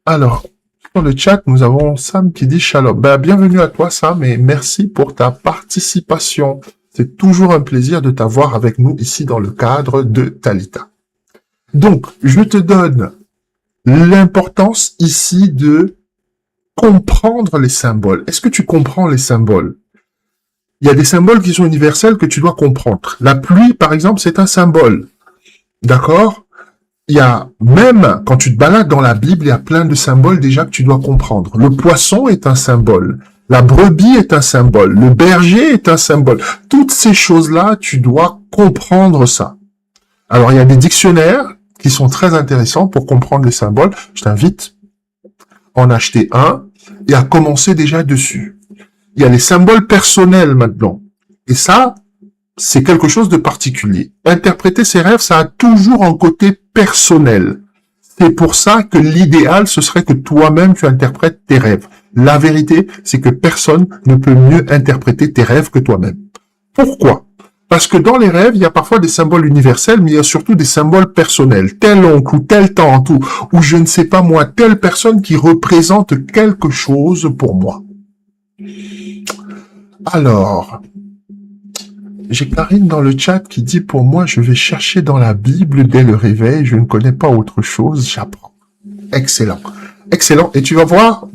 Alors, dans le chat, nous avons Sam qui dit Shalom. Bienvenue à toi, Sam, et merci pour ta participation. C'est toujours un plaisir de t'avoir avec nous ici dans le cadre de Talita. Donc, je te donne l'importance ici de comprendre les symboles. Est-ce que tu comprends les symboles? Il y a des symboles qui sont universels que tu dois comprendre. La pluie, par exemple, c'est un symbole. D'accord? Il y a, même quand tu te balades dans la Bible, il y a plein de symboles déjà que tu dois comprendre. Le poisson est un symbole. La brebis est un symbole. Le berger est un symbole. Toutes ces choses-là, tu dois comprendre ça. Alors, il y a des dictionnaires qui sont très intéressants pour comprendre les symboles. Je t'invite à en acheter un et à commencer déjà dessus. Il y a les symboles personnels maintenant. Et ça, c'est quelque chose de particulier. Interpréter ses rêves, ça a toujours un côté personnel. C'est pour ça que l'idéal, ce serait que toi-même, tu interprètes tes rêves. La vérité, c'est que personne ne peut mieux interpréter tes rêves que toi-même. Pourquoi? Parce que dans les rêves, il y a parfois des symboles universels, mais il y a surtout des symboles personnels. Tel oncle ou telle tante ou je ne sais pas moi, telle personne qui représente quelque chose pour moi. Alors, j'ai Karine dans le chat qui dit pour moi, je vais chercher dans la Bible dès le réveil, je ne connais pas autre chose, j'apprends. Excellent. Excellent. Et tu vas voir,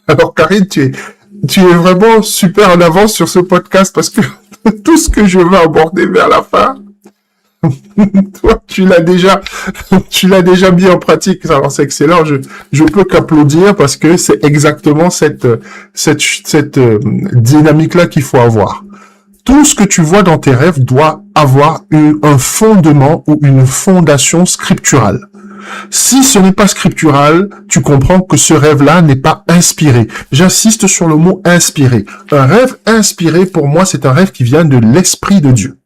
alors Karine, tu es vraiment super en avance sur ce podcast parce que tout ce que je vais aborder vers la fin, toi, tu l'as déjà mis en pratique. Alors, c'est excellent. Je peux qu'applaudir parce que c'est exactement cette dynamique-là qu'il faut avoir. Tout ce que tu vois dans tes rêves doit avoir un fondement ou une fondation scripturale. Si ce n'est pas scriptural, tu comprends que ce rêve-là n'est pas inspiré. J'insiste sur le mot inspiré. Un rêve inspiré, pour moi, c'est un rêve qui vient de l'Esprit de Dieu.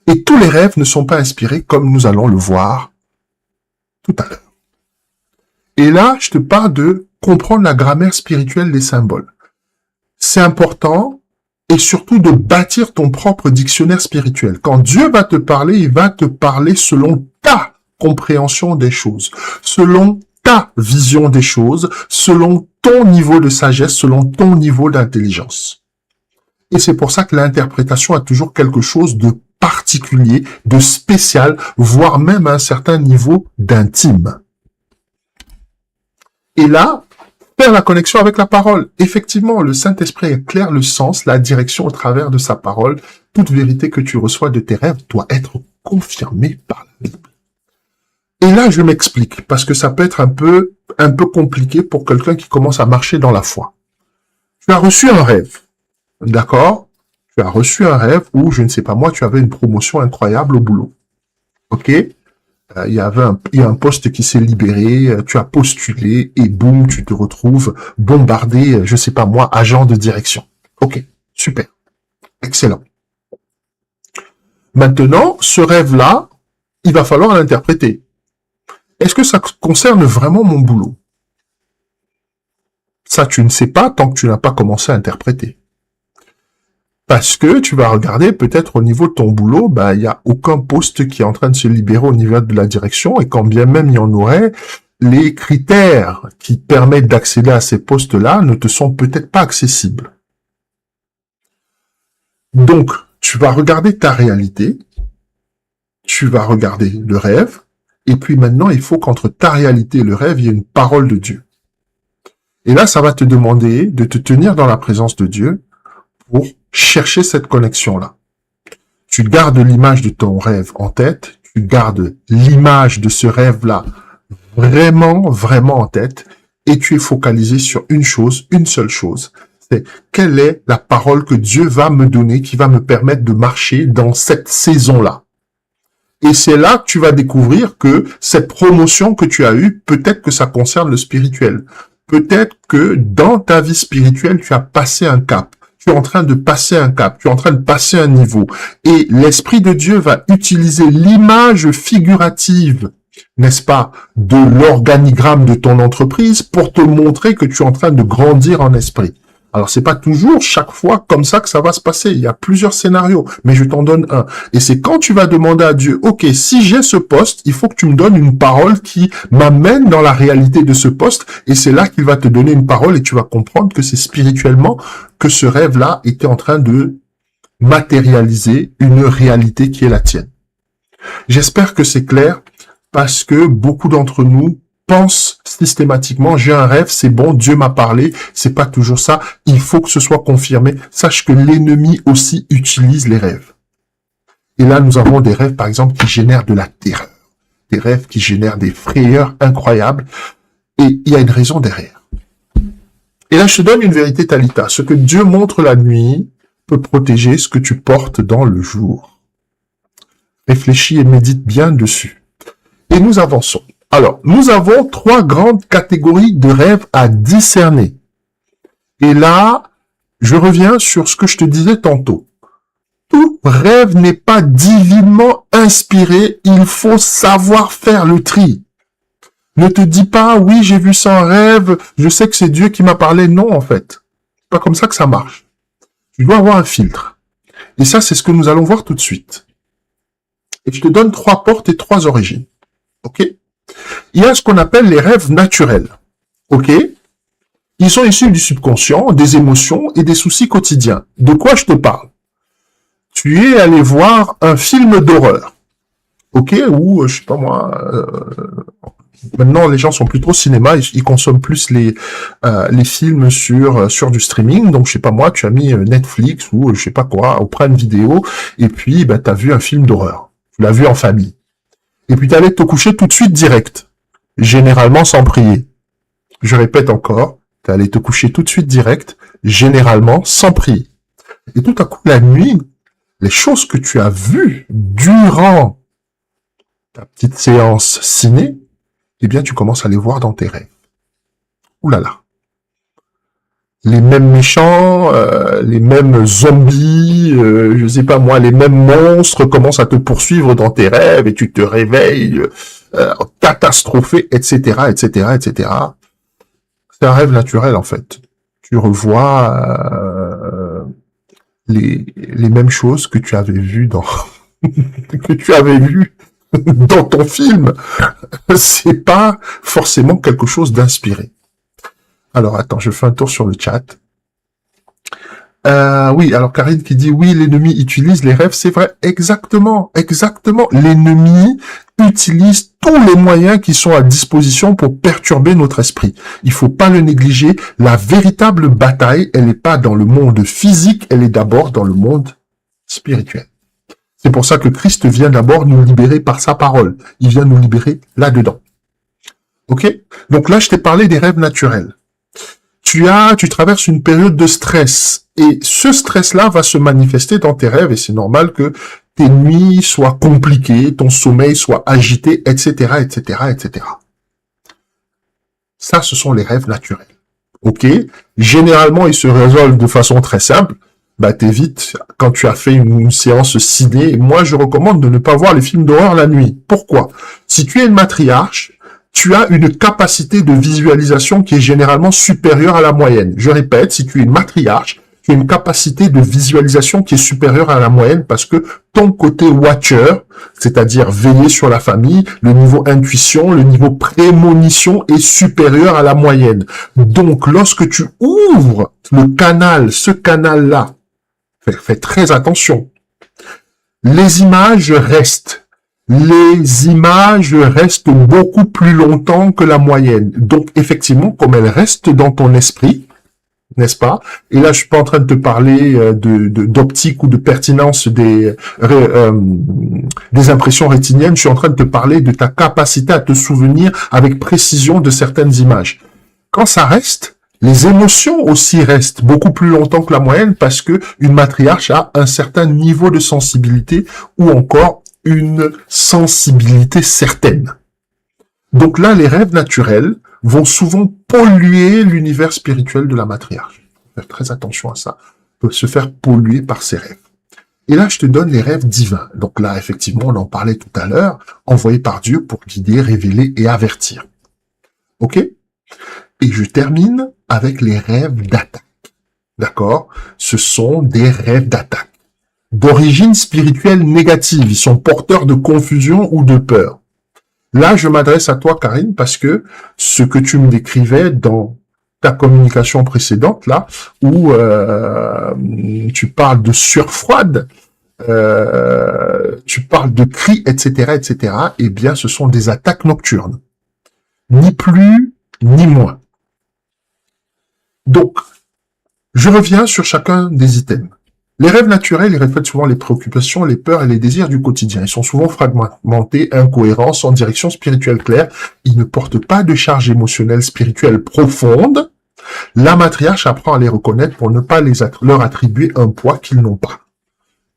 Et tous les rêves ne sont pas inspirés comme nous allons le voir tout à l'heure. Et là, je te parle de comprendre la grammaire spirituelle des symboles. C'est important et surtout de bâtir ton propre dictionnaire spirituel. Quand Dieu va te parler, il va te parler selon ta compréhension des choses, selon ta vision des choses, selon ton niveau de sagesse, selon ton niveau d'intelligence. Et c'est pour ça que l'interprétation a toujours quelque chose de particulier, de spécial, voire même à un certain niveau d'intime. Et là, faire la connexion avec la parole. Effectivement, le Saint-Esprit éclaire le sens, la direction au travers de sa parole. Toute vérité que tu reçois de tes rêves doit être confirmée par la Bible. Et là, je m'explique, parce que ça peut être un peu compliqué pour quelqu'un qui commence à marcher dans la foi. Tu as reçu un rêve, d'accord? Tu as reçu un rêve où, je ne sais pas moi, tu avais une promotion incroyable au boulot. Ok? Il y a un poste qui s'est libéré, tu as postulé et boum, tu te retrouves bombardé, je ne sais pas moi, agent de direction. Ok, super. Excellent. Maintenant, ce rêve-là, il va falloir l'interpréter. Est-ce que ça concerne vraiment mon boulot? Ça, tu ne sais pas tant que tu n'as pas commencé à interpréter. Parce que tu vas regarder peut-être au niveau de ton boulot, il y a aucun poste qui est en train de se libérer au niveau de la direction, et quand bien même il y en aurait, les critères qui permettent d'accéder à ces postes-là ne te sont peut-être pas accessibles. Donc, tu vas regarder ta réalité, tu vas regarder le rêve, et puis maintenant, il faut qu'entre ta réalité et le rêve, il y ait une parole de Dieu. Et là, ça va te demander de te tenir dans la présence de Dieu pour chercher cette connexion-là. Tu gardes l'image de ton rêve en tête, tu gardes l'image de ce rêve-là vraiment, vraiment en tête, et tu es focalisé sur une chose, une seule chose. C'est quelle est la parole que Dieu va me donner qui va me permettre de marcher dans cette saison-là. Et c'est là que tu vas découvrir que cette promotion que tu as eue, peut-être que ça concerne le spirituel. Peut-être que dans ta vie spirituelle, tu as passé un cap. Tu es en train de passer un cap. Tu es en train de passer un niveau. Et l'Esprit de Dieu va utiliser l'image figurative, n'est-ce pas, de l'organigramme de ton entreprise pour te montrer que tu es en train de grandir en esprit. Alors, c'est pas toujours chaque fois comme ça que ça va se passer. Il y a plusieurs scénarios, mais je t'en donne un. Et c'est quand tu vas demander à Dieu, OK, si j'ai ce poste, il faut que tu me donnes une parole qui m'amène dans la réalité de ce poste. Et c'est là qu'il va te donner une parole et tu vas comprendre que c'est spirituellement que ce rêve-là était en train de matérialiser une réalité qui est la tienne. J'espère que c'est clair parce que beaucoup d'entre nous pense systématiquement, j'ai un rêve, c'est bon, Dieu m'a parlé, c'est pas toujours ça, il faut que ce soit confirmé. Sache que l'ennemi aussi utilise les rêves. Et là, nous avons des rêves, par exemple, qui génèrent de la terreur, des rêves qui génèrent des frayeurs incroyables, et il y a une raison derrière. Et là, je te donne une vérité, Talita, ce que Dieu montre la nuit peut protéger ce que tu portes dans le jour. Réfléchis et médite bien dessus. Et nous avançons. Alors, nous avons 3 grandes catégories de rêves à discerner. Et là, je reviens sur ce que je te disais tantôt. Tout rêve n'est pas divinement inspiré, il faut savoir faire le tri. Ne te dis pas, oui, j'ai vu ça en rêve, je sais que c'est Dieu qui m'a parlé. Non, en fait. C'est pas comme ça que ça marche. Tu dois avoir un filtre. Et ça, c'est ce que nous allons voir tout de suite. Et je te donne 3 portes et 3 origines. OK? Il y a ce qu'on appelle les rêves naturels. OK? Ils sont issus du subconscient, des émotions et des soucis quotidiens. De quoi je te parle? Tu es allé voir un film d'horreur. OK? Ou, je sais pas moi, maintenant les gens sont plus trop cinéma, ils consomment plus les films sur du streaming. Donc je sais pas moi, tu as mis Netflix ou je sais pas quoi, au Prime Video, et puis tu as vu un film d'horreur. Tu l'as vu en famille. Et puis tu allais te coucher tout de suite direct, généralement sans prier. Je répète encore, tu allais te coucher tout de suite direct, généralement sans prier. Et tout à coup, la nuit, les choses que tu as vues durant ta petite séance ciné, eh bien tu commences à les voir dans tes rêves. Ouh là là. Les mêmes méchants, les mêmes zombies, je sais pas moi, les mêmes monstres commencent à te poursuivre dans tes rêves et tu te réveilles catastrophé, etc., etc., etc. C'est un rêve naturel en fait. Tu revois les mêmes choses que tu avais vues dans que tu avais vu dans ton film. C'est pas forcément quelque chose d'inspiré. Alors, attends, je fais un tour sur le chat. Oui, alors Karine qui dit, oui, l'ennemi utilise les rêves, c'est vrai, exactement. L'ennemi utilise tous les moyens qui sont à disposition pour perturber notre esprit. Il faut pas le négliger. La véritable bataille, elle n'est pas dans le monde physique, elle est d'abord dans le monde spirituel. C'est pour ça que Christ vient d'abord nous libérer par sa parole. Il vient nous libérer là-dedans. Ok? Donc là, je t'ai parlé des rêves naturels. Tu traverses une période de stress. Et ce stress-là va se manifester dans tes rêves. Et c'est normal que tes nuits soient compliquées, ton sommeil soit agité, etc., etc., etc. Ça, ce sont les rêves naturels. Ok? Généralement, ils se résolvent de façon très simple. T'évites, quand tu as fait une séance ciné, moi, je recommande de ne pas voir les films d'horreur la nuit. Pourquoi? Si tu es une matriarche, tu as une capacité de visualisation qui est généralement supérieure à la moyenne. Je répète, si tu es une matriarche, tu as une capacité de visualisation qui est supérieure à la moyenne parce que ton côté watcher, c'est-à-dire veiller sur la famille, le niveau intuition, le niveau prémonition est supérieur à la moyenne. Donc, lorsque tu ouvres le canal, ce canal-là, fais très attention. Les images restent. Les images restent beaucoup plus longtemps que la moyenne. Donc, effectivement, comme elles restent dans ton esprit, n'est-ce pas? Et là, je suis pas en train de te parler d'optique ou de pertinence des impressions rétiniennes. Je suis en train de te parler de ta capacité à te souvenir avec précision de certaines images. Quand ça reste, les émotions aussi restent beaucoup plus longtemps que la moyenne parce que une matriarche a un certain niveau de sensibilité ou encore une sensibilité certaine. Donc là, les rêves naturels vont souvent polluer l'univers spirituel de la matriarche. Faire très attention à ça. Peuvent se faire polluer par ces rêves. Et là, je te donne les rêves divins. Donc là, effectivement, on en parlait tout à l'heure, envoyés par Dieu pour guider, révéler et avertir. Ok? Et je termine avec les rêves d'attaque. D'accord? Ce sont des rêves d'attaque. D'origine spirituelle négative. Ils sont porteurs de confusion ou de peur. Là, je m'adresse à toi, Karine, parce que ce que tu me décrivais dans ta communication précédente, là, où tu parles de sueur froide, tu parles de cris, etc., eh bien, ce sont des attaques nocturnes. Ni plus, ni moins. Donc, je reviens sur chacun des items. Les rêves naturels, ils reflètent souvent les préoccupations, les peurs et les désirs du quotidien. Ils sont souvent fragmentés, incohérents, sans direction spirituelle claire. Ils ne portent pas de charge émotionnelle spirituelle profonde. La matriarche apprend à les reconnaître pour ne pas leur attribuer un poids qu'ils n'ont pas.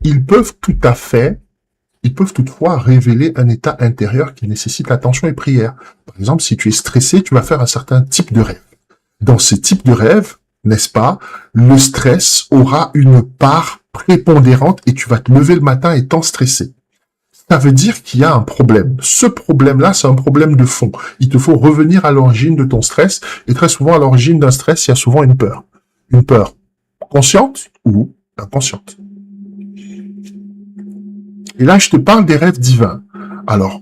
Ils peuvent toutefois révéler un état intérieur qui nécessite attention et prière. Par exemple, si tu es stressé, tu vas faire un certain type de rêve. Dans ces types de rêves, n'est-ce pas, le stress aura une part prépondérante et tu vas te lever le matin étant stressé. Ça veut dire qu'il y a un problème. Ce problème-là, c'est un problème de fond. Il te faut revenir à l'origine de ton stress et très souvent, à l'origine d'un stress, il y a souvent une peur. Une peur consciente ou inconsciente. Et là, je te parle des rêves divins. Alors,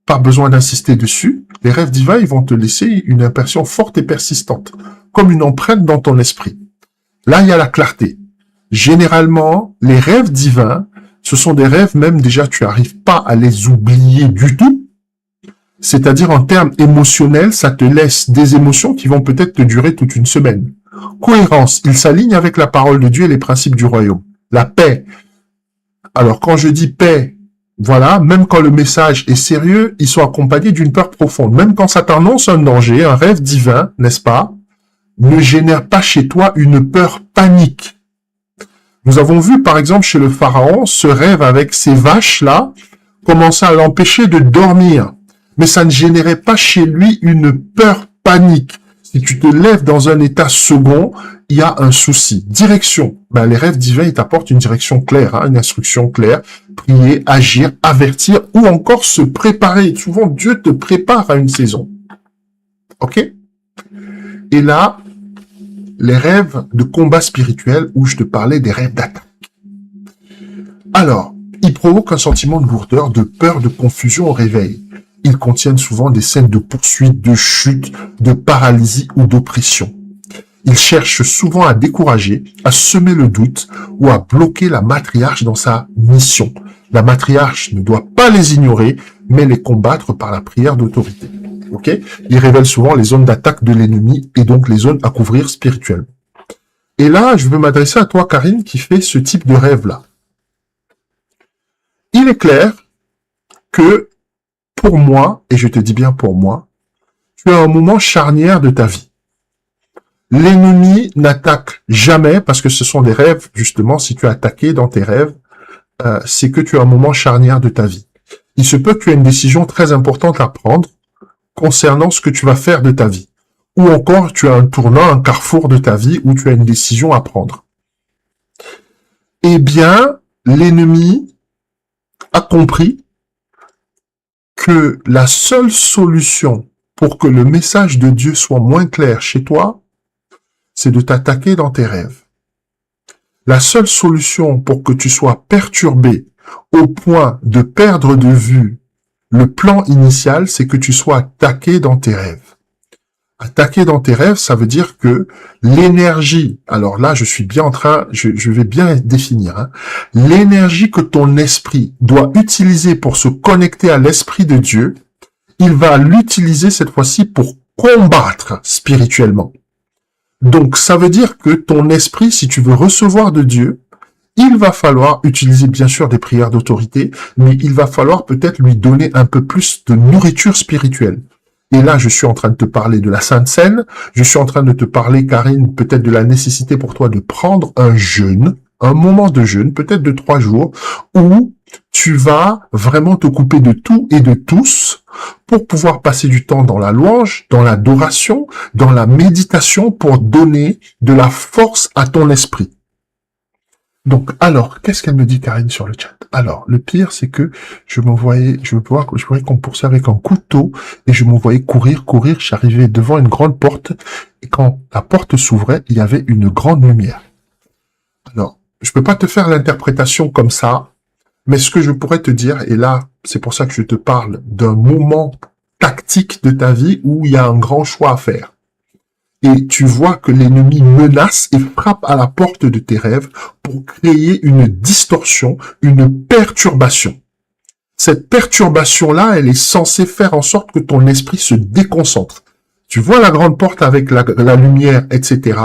pas besoin d'insister dessus. Les rêves divins, ils vont te laisser une impression forte et persistante, comme une empreinte dans ton esprit. Là, il y a la clarté. Généralement, les rêves divins, ce sont des rêves, même déjà, tu n'arrives pas à les oublier du tout. C'est-à-dire, en termes émotionnels, ça te laisse des émotions qui vont peut-être te durer toute une semaine. Cohérence, ils s'alignent avec la parole de Dieu et les principes du royaume. La paix. Alors, quand je dis paix, voilà, même quand le message est sérieux, ils sont accompagnés d'une peur profonde. Même quand ça t'annonce un danger, un rêve divin, n'est-ce pas, ne génère pas chez toi une peur panique. Nous avons vu, par exemple, chez le pharaon, ce rêve avec ces vaches-là commençait à l'empêcher de dormir. Mais ça ne générait pas chez lui une peur panique. Si tu te lèves dans un état second, il y a un souci. Direction. Les rêves divins, ils t'apportent une direction claire, une instruction claire. Prier, agir, avertir ou encore se préparer. Souvent, Dieu te prépare à une saison. Ok? Et là, les rêves de combat spirituel où je te parlais des rêves d'attaque. Alors, ils provoquent un sentiment de lourdeur, de peur, de confusion au réveil. Ils contiennent souvent des scènes de poursuite, de chute, de paralysie ou d'oppression. Ils cherchent souvent à décourager, à semer le doute ou à bloquer la matriarche dans sa mission. La matriarche ne doit pas les ignorer, mais les combattre par la prière d'autorité. Ok? Ils révèlent souvent les zones d'attaque de l'ennemi et donc les zones à couvrir spirituellement. Et là, je veux m'adresser à toi, Karine, qui fait ce type de rêve-là. Il est clair que pour moi, et je te dis bien pour moi, tu as un moment charnière de ta vie. L'ennemi n'attaque jamais, parce que ce sont des rêves, justement, si tu as attaqué dans tes rêves, c'est que tu as un moment charnière de ta vie. Il se peut que tu aies une décision très importante à prendre concernant ce que tu vas faire de ta vie. Ou encore, tu as un tournant, un carrefour de ta vie où tu as une décision à prendre. Eh bien, l'ennemi a compris que la seule solution pour que le message de Dieu soit moins clair chez toi, c'est de t'attaquer dans tes rêves. La seule solution pour que tu sois perturbé au point de perdre de vue le plan initial, c'est que tu sois attaqué dans tes rêves. Attaquer dans tes rêves, ça veut dire que l'énergie, alors là, je suis bien en train, je vais bien définir, hein, l'énergie que ton esprit doit utiliser pour se connecter à l'esprit de Dieu, il va l'utiliser cette fois-ci pour combattre spirituellement. Donc, ça veut dire que ton esprit, si tu veux recevoir de Dieu, il va falloir utiliser bien sûr des prières d'autorité, mais il va falloir peut-être lui donner un peu plus de nourriture spirituelle. Et là, je suis en train de te parler de la Sainte Seine, je suis en train de te parler, Karine, peut-être de la nécessité pour toi de prendre un jeûne, un moment de jeûne, peut-être de 3 jours, où tu vas vraiment te couper de tout et de tous pour pouvoir passer du temps dans la louange, dans l'adoration, dans la méditation pour donner de la force à ton esprit. Donc, alors, qu'est-ce qu'elle me dit, Karine, sur le chat? Alors, le pire, c'est que je voyais qu'on me poursuivait avec un couteau et je me voyais courir. J'arrivais devant une grande porte et quand la porte s'ouvrait, il y avait une grande lumière. Alors, je peux pas te faire l'interprétation comme ça, mais ce que je pourrais te dire, et là, c'est pour ça que je te parle d'un moment tactique de ta vie où il y a un grand choix à faire. Et tu vois que l'ennemi menace et frappe à la porte de tes rêves pour créer une distorsion, une perturbation. Cette perturbation-là, elle est censée faire en sorte que ton esprit se déconcentre. Tu vois la grande porte avec la lumière, etc.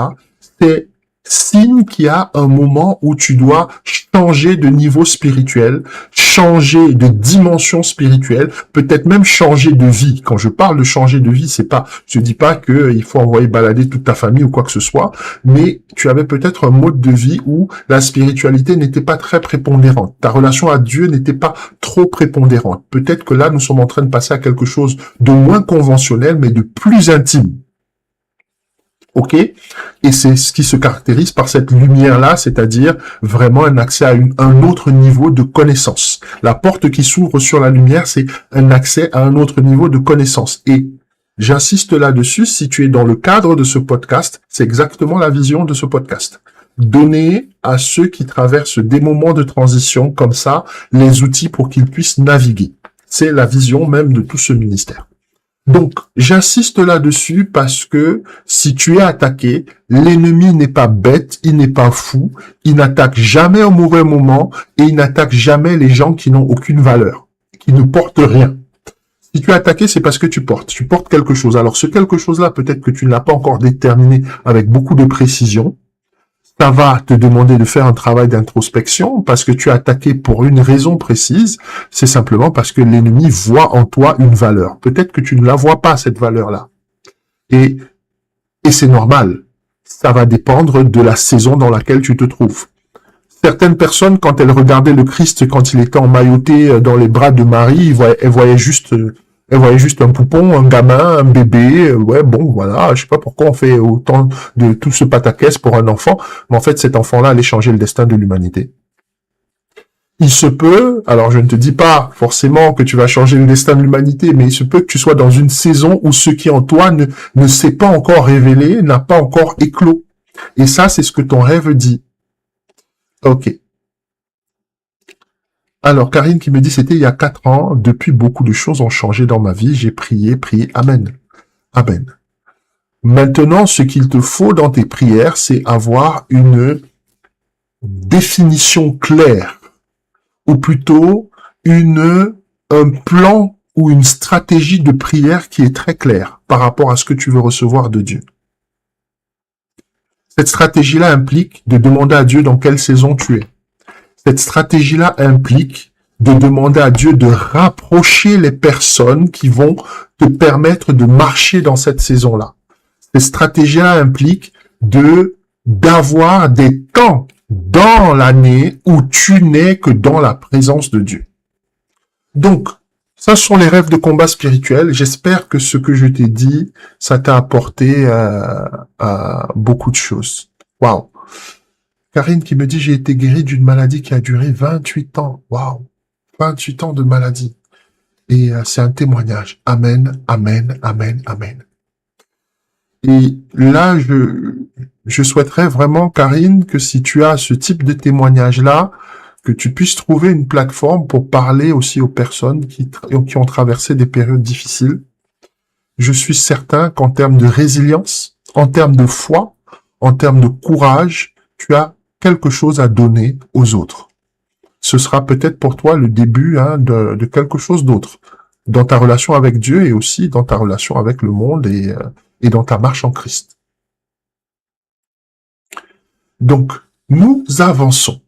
C'est signe qu'il y a un moment où tu dois changer de niveau spirituel, changer de dimension spirituelle, peut-être même changer de vie. Quand je parle de changer de vie, je dis pas que il faut envoyer balader toute ta famille ou quoi que ce soit, mais tu avais peut-être un mode de vie où la spiritualité n'était pas très prépondérante. Ta relation à Dieu n'était pas trop prépondérante. Peut-être que là, nous sommes en train de passer à quelque chose de moins conventionnel, mais de plus intime. Ok? Et c'est ce qui se caractérise par cette lumière-là, c'est-à-dire vraiment un accès à un autre niveau de connaissance. La porte qui s'ouvre sur la lumière, c'est un accès à un autre niveau de connaissance. Et j'insiste là-dessus, si tu es dans le cadre de ce podcast, c'est exactement la vision de ce podcast. Donner à ceux qui traversent des moments de transition comme ça, les outils pour qu'ils puissent naviguer. C'est la vision même de tout ce ministère. Donc, j'insiste là-dessus parce que si tu es attaqué, l'ennemi n'est pas bête, il n'est pas fou, il n'attaque jamais au mauvais moment et il n'attaque jamais les gens qui n'ont aucune valeur, qui ne portent rien. Si tu es attaqué, c'est parce que tu portes quelque chose. Alors, ce quelque chose-là, peut-être que tu ne l'as pas encore déterminé avec beaucoup de précision. Ça va te demander de faire un travail d'introspection parce que tu es attaqué pour une raison précise. C'est simplement parce que l'ennemi voit en toi une valeur. Peut-être que tu ne la vois pas, cette valeur-là. Et c'est normal. Ça va dépendre de la saison dans laquelle tu te trouves. Certaines personnes, quand elles regardaient le Christ, quand il était emmailloté dans les bras de Marie, elles voyaient juste un poupon, un gamin, un bébé. Ouais, bon, voilà. Je sais pas pourquoi on fait autant de tout ce pataquès pour un enfant. Mais en fait, cet enfant-là allait changer le destin de l'humanité. Il se peut, alors je ne te dis pas forcément que tu vas changer le destin de l'humanité, mais il se peut que tu sois dans une saison où ce qui en toi ne s'est pas encore révélé, n'a pas encore éclos. Et ça, c'est ce que ton rêve dit. Ok. Alors, Karine qui me dit, c'était il y a 4 ans, depuis beaucoup de choses ont changé dans ma vie, j'ai prié, amen. Amen. Maintenant, ce qu'il te faut dans tes prières, c'est avoir une définition claire, ou plutôt un plan ou une stratégie de prière qui est très claire par rapport à ce que tu veux recevoir de Dieu. Cette stratégie-là implique de demander à Dieu dans quelle saison tu es. Cette stratégie-là implique de demander à Dieu de rapprocher les personnes qui vont te permettre de marcher dans cette saison-là. Cette stratégie-là implique d'avoir des temps dans l'année où tu n'es que dans la présence de Dieu. Donc, ça sont les rêves de combat spirituel. J'espère que ce que je t'ai dit, ça t'a apporté beaucoup de choses. Waouh. Karine qui me dit, j'ai été guérie d'une maladie qui a duré 28 ans. Waouh. 28 ans de maladie. Et c'est un témoignage. Amen, amen, amen, amen. Et là, je souhaiterais vraiment, Karine, que si tu as ce type de témoignage-là, que tu puisses trouver une plateforme pour parler aussi aux personnes qui ont traversé des périodes difficiles. Je suis certain qu'en termes de résilience, en termes de foi, en termes de courage, tu as quelque chose à donner aux autres. Ce sera peut-être pour toi le début de quelque chose d'autre dans ta relation avec Dieu et aussi dans ta relation avec le monde et dans ta marche en Christ. Donc, nous avançons.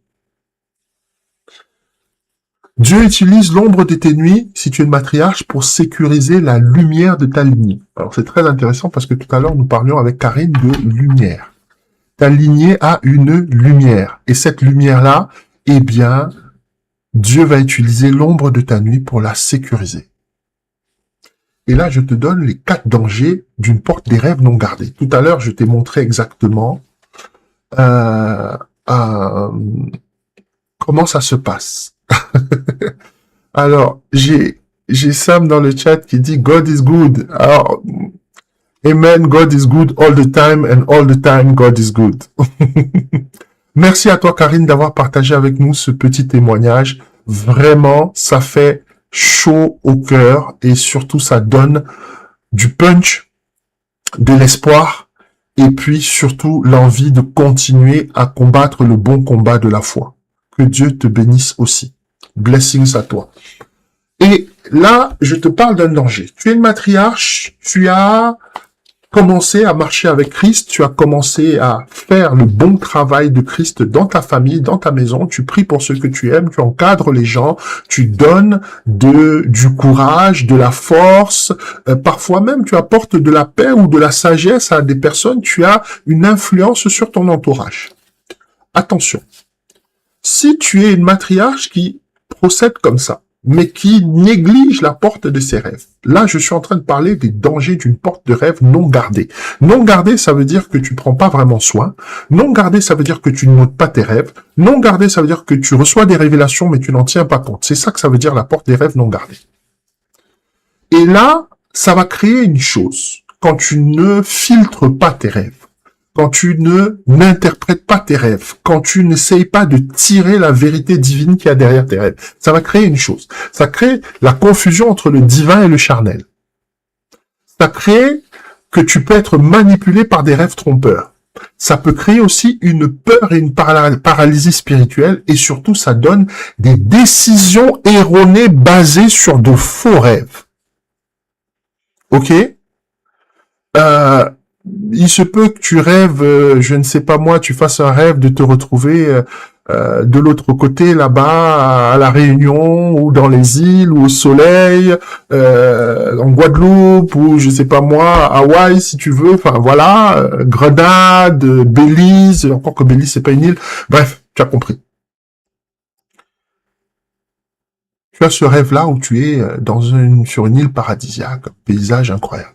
Dieu utilise l'ombre de tes nuits, si tu es une matriarche, pour sécuriser la lumière de ta lignée. Alors, c'est très intéressant parce que tout à l'heure, nous parlions avec Karine de lumière. Ta lignée a une lumière. Et cette lumière-là, eh bien, Dieu va utiliser l'ombre de ta nuit pour la sécuriser. Et là, je te donne les 4 dangers d'une porte des rêves non gardée. Tout à l'heure, je t'ai montré exactement comment ça se passe. Alors, j'ai Sam dans le chat qui dit God is good. Alors, Amen, God is good all the time and all the time God is good. Merci à toi, Karine, d'avoir partagé avec nous ce petit témoignage. Vraiment, ça fait chaud au cœur et surtout, ça donne du punch, de l'espoir et puis surtout l'envie de continuer à combattre le bon combat de la foi. Que Dieu te bénisse aussi. Blessings à toi. Et là, je te parle d'un danger. Tu es une matriarche, tu as commencé à marcher avec Christ, tu as commencé à faire le bon travail de Christ dans ta famille, dans ta maison, tu pries pour ceux que tu aimes, tu encadres les gens, tu donnes du courage, de la force, parfois même tu apportes de la paix ou de la sagesse à des personnes, tu as une influence sur ton entourage. Attention, si tu es une matriarche qui procède comme ça, mais qui néglige la porte de ses rêves. Là, je suis en train de parler des dangers d'une porte de rêve non gardée. Non gardée, ça veut dire que tu prends pas vraiment soin. Non gardée, ça veut dire que tu ne notes pas tes rêves. Non gardée, ça veut dire que tu reçois des révélations, mais tu n'en tiens pas compte. C'est ça que ça veut dire la porte des rêves non gardée. Et là, ça va créer une chose. Quand tu ne filtres pas tes rêves, quand tu n'interprètes pas tes rêves, quand tu n'essayes pas de tirer la vérité divine qu'il y a derrière tes rêves, ça va créer une chose. Ça crée la confusion entre le divin et le charnel. Ça crée que tu peux être manipulé par des rêves trompeurs. Ça peut créer aussi une peur et une paralysie spirituelle et surtout ça donne des décisions erronées basées sur de faux rêves. Ok ? Il se peut que tu rêves, je ne sais pas moi, tu fasses un rêve de te retrouver de l'autre côté, là-bas, à La Réunion, ou dans les îles, ou au soleil, en Guadeloupe, ou je sais pas moi, Hawaï, si tu veux, enfin voilà, Grenade, Belize, encore que Belize, c'est pas une île, bref, tu as compris. Tu as ce rêve-là où tu es sur une île paradisiaque, un paysage incroyable.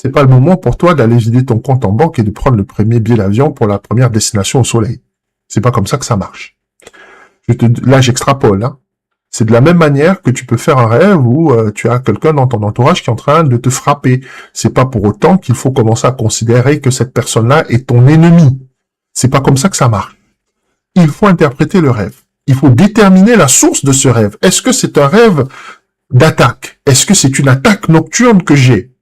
C'est pas le moment pour toi d'aller vider ton compte en banque et de prendre le premier billet d'avion pour la première destination au soleil. C'est pas comme ça que ça marche. Là, j'extrapole, hein. C'est de la même manière que tu peux faire un rêve où tu as quelqu'un dans ton entourage qui est en train de te frapper. C'est pas pour autant qu'il faut commencer à considérer que cette personne-là est ton ennemi. C'est pas comme ça que ça marche. Il faut interpréter le rêve. Il faut déterminer la source de ce rêve. Est-ce que c'est un rêve d'attaque? Est-ce que c'est une attaque nocturne que j'ai?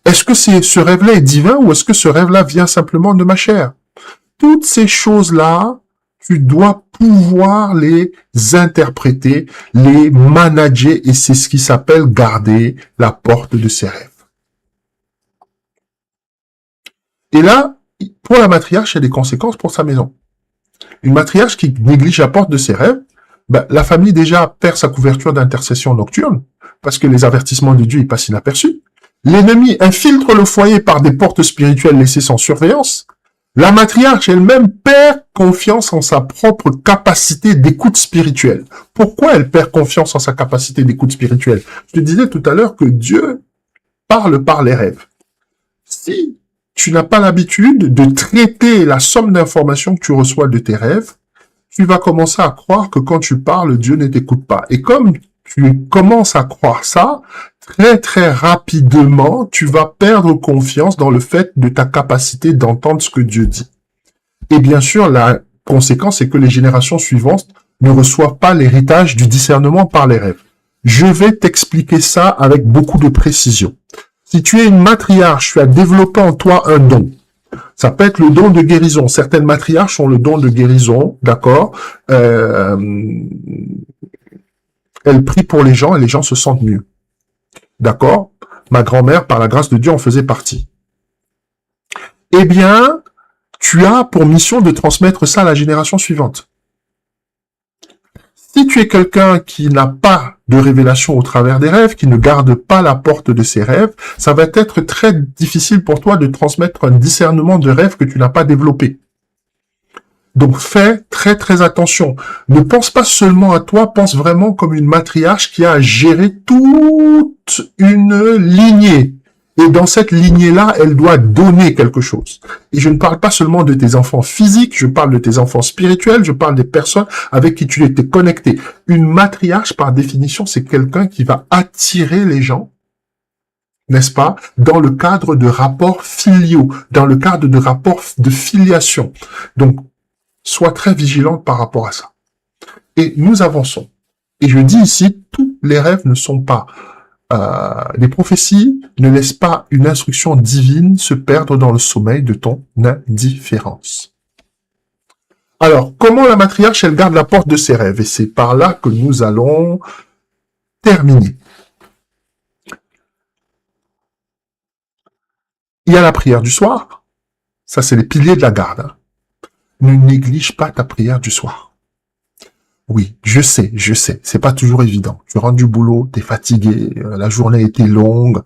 Est-ce que ce rêve-là est divin ou est-ce que ce rêve-là vient simplement de ma chair? Toutes ces choses-là, tu dois pouvoir les interpréter, les manager et c'est ce qui s'appelle garder la porte de ses rêves. Et là, pour la matriarche, il y a des conséquences pour sa maison. Une matriarche qui néglige la porte de ses rêves, la famille déjà perd sa couverture d'intercession nocturne parce que les avertissements de Dieu y passent inaperçus. L'ennemi infiltre le foyer par des portes spirituelles laissées sans surveillance. La matriarche elle-même perd confiance en sa propre capacité d'écoute spirituelle. Pourquoi elle perd confiance en sa capacité d'écoute spirituelle? Je te disais tout à l'heure que Dieu parle par les rêves. Si tu n'as pas l'habitude de traiter la somme d'informations que tu reçois de tes rêves, tu vas commencer à croire que quand tu parles, Dieu ne t'écoute pas. Et comme tu commences à croire ça, très très rapidement, tu vas perdre confiance dans le fait de ta capacité d'entendre ce que Dieu dit. Et bien sûr, la conséquence est que les générations suivantes ne reçoivent pas l'héritage du discernement par les rêves. Je vais t'expliquer ça avec beaucoup de précision. Si tu es une matriarche, tu as développé en toi un don. Ça peut être le don de guérison. Certaines matriarches ont le don de guérison, d'accord. Elles prient pour les gens et les gens se sentent mieux. D'accord? Ma grand-mère, par la grâce de Dieu, en faisait partie. Eh bien, tu as pour mission de transmettre ça à la génération suivante. Si tu es quelqu'un qui n'a pas de révélation au travers des rêves, qui ne garde pas la porte de ses rêves, ça va être très difficile pour toi de transmettre un discernement de rêves que tu n'as pas développé. Donc fais très très attention. Ne pense pas seulement à toi, pense vraiment comme une matriarche qui a à gérer toute une lignée. Et dans cette lignée-là, elle doit donner quelque chose. Et je ne parle pas seulement de tes enfants physiques, je parle de tes enfants spirituels, je parle des personnes avec qui tu étais connecté. Une matriarche, par définition, c'est quelqu'un qui va attirer les gens, n'est-ce pas, dans le cadre de rapports filiaux, dans le cadre de rapports de filiation. Donc, sois très vigilante par rapport à ça. Et nous avançons. Et je dis ici, tous les rêves ne sont pas... les prophéties ne laissent pas une instruction divine se perdre dans le sommeil de ton indifférence. Alors, comment la matriarche, elle garde la porte de ses rêves? Et c'est par là que nous allons terminer. Il y a la prière du soir. Ça, c'est les piliers de la garde. Ne néglige pas ta prière du soir. Oui, je sais, c'est pas toujours évident. Tu rentres du boulot, t'es fatigué, la journée était longue,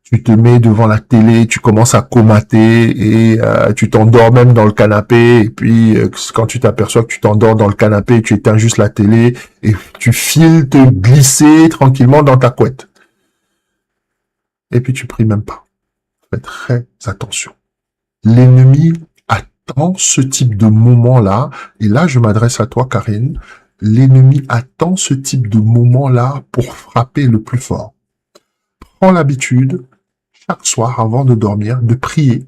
tu te mets devant la télé, tu commences à comater et tu t'endors même dans le canapé. Et puis, quand tu t'aperçois que tu t'endors dans le canapé, tu éteins juste la télé et tu files te glisser tranquillement dans ta couette. Et puis, tu pries même pas. Fais très attention. L'ennemi attend ce type de moment-là, et là je m'adresse à toi Karine, l'ennemi attend ce type de moment-là pour frapper le plus fort. Prends l'habitude, chaque soir avant de dormir, de prier,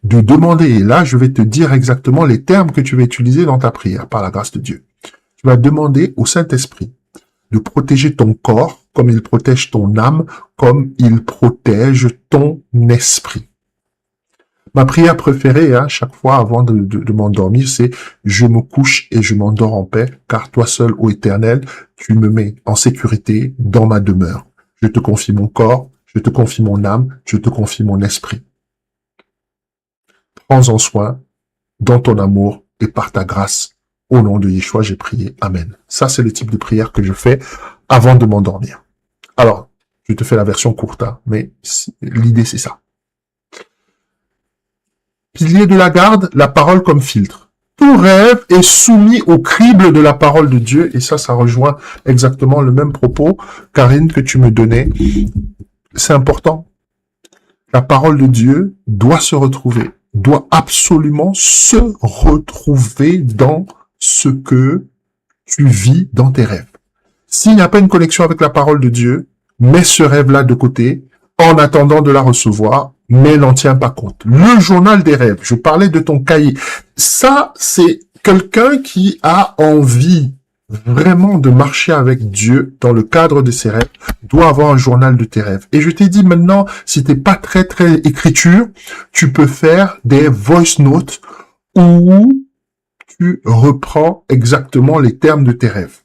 de demander, et là je vais te dire exactement les termes que tu vas utiliser dans ta prière, par la grâce de Dieu. Tu vas demander au Saint-Esprit de protéger ton corps comme il protège ton âme, comme il protège ton esprit. Ma prière préférée, chaque fois avant de m'endormir, c'est « Je me couche et je m'endors en paix, car toi seul, ô Éternel, tu me mets en sécurité dans ma demeure. Je te confie mon corps, je te confie mon âme, je te confie mon esprit. Prends-en soin dans ton amour et par ta grâce. Au nom de Yeshua, j'ai prié. Amen. » Ça, c'est le type de prière que je fais avant de m'endormir. Alors, je te fais la version courte, mais l'idée, c'est ça. Pilier de la garde, la parole comme filtre. Tout rêve est soumis au crible de la parole de Dieu, et ça rejoint exactement le même propos, Karine, que tu me donnais. C'est important. La parole de Dieu doit se retrouver, doit absolument se retrouver dans ce que tu vis dans tes rêves. S'il n'y a pas une connexion avec la parole de Dieu, mets ce rêve-là de côté, en attendant de la recevoir, mais n'en tiens pas compte. Le journal des rêves, je parlais de ton cahier. Ça, c'est quelqu'un qui a envie vraiment de marcher avec Dieu dans le cadre de ses rêves, doit avoir un journal de tes rêves. Et je t'ai dit maintenant, si t'es pas très écriture, tu peux faire des voice notes où tu reprends exactement les termes de tes rêves.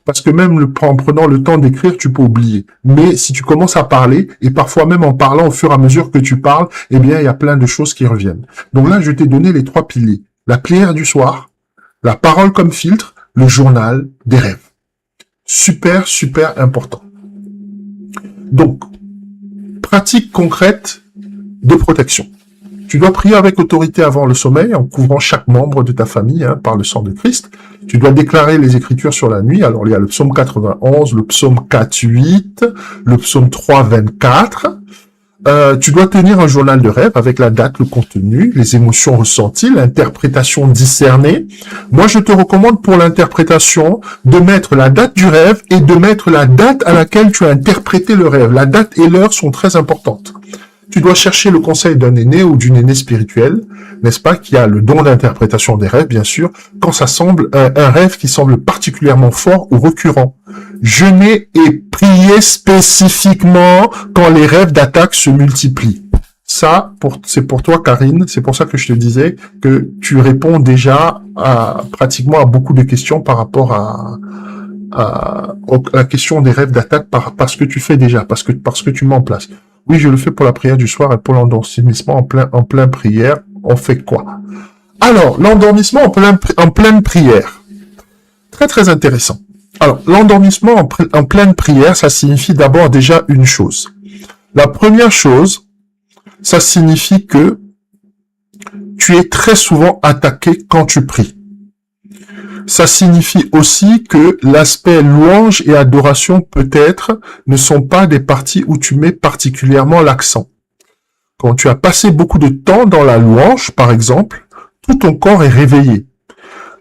Parce que même en prenant le temps d'écrire, tu peux oublier. Mais si tu commences à parler, et parfois même en parlant au fur et à mesure que tu parles, eh bien, il y a plein de choses qui reviennent. Donc là, je t'ai donné les 3 piliers. La prière du soir, la parole comme filtre, le journal des rêves. Super, super important. Donc, pratique concrète de protection. Tu dois prier avec autorité avant le sommeil, en couvrant chaque membre de ta famille par le sang de Christ. Tu dois déclarer les Écritures sur la nuit. Alors, il y a le psaume 91, le psaume 4.8, le psaume 3.24. Tu dois tenir un journal de rêve avec la date, le contenu, les émotions ressenties, l'interprétation discernée. Moi, je te recommande pour l'interprétation de mettre la date du rêve et de mettre la date à laquelle tu as interprété le rêve. La date et l'heure sont très importantes. Tu dois chercher le conseil d'un aîné ou d'une aînée spirituelle, n'est-ce pas, qui a le don d'interprétation des rêves, bien sûr, quand ça semble un rêve qui semble particulièrement fort ou récurrent. Jeûner et prier spécifiquement quand les rêves d'attaque se multiplient. Ça, c'est pour toi, Karine. C'est pour ça que je te disais que tu réponds déjà pratiquement à beaucoup de questions par rapport à la question des rêves d'attaque parce que tu fais déjà, parce que tu mets en place. Oui, je le fais pour la prière du soir et pour l'endormissement en plein prière. On fait quoi? Alors, l'endormissement en pleine prière. Très, très intéressant. Alors, l'endormissement en pleine prière, ça signifie d'abord déjà une chose. La première chose, ça signifie que tu es très souvent attaqué quand tu pries. Ça signifie aussi que l'aspect louange et adoration peut-être ne sont pas des parties où tu mets particulièrement l'accent. Quand tu as passé beaucoup de temps dans la louange, par exemple, tout ton corps est réveillé.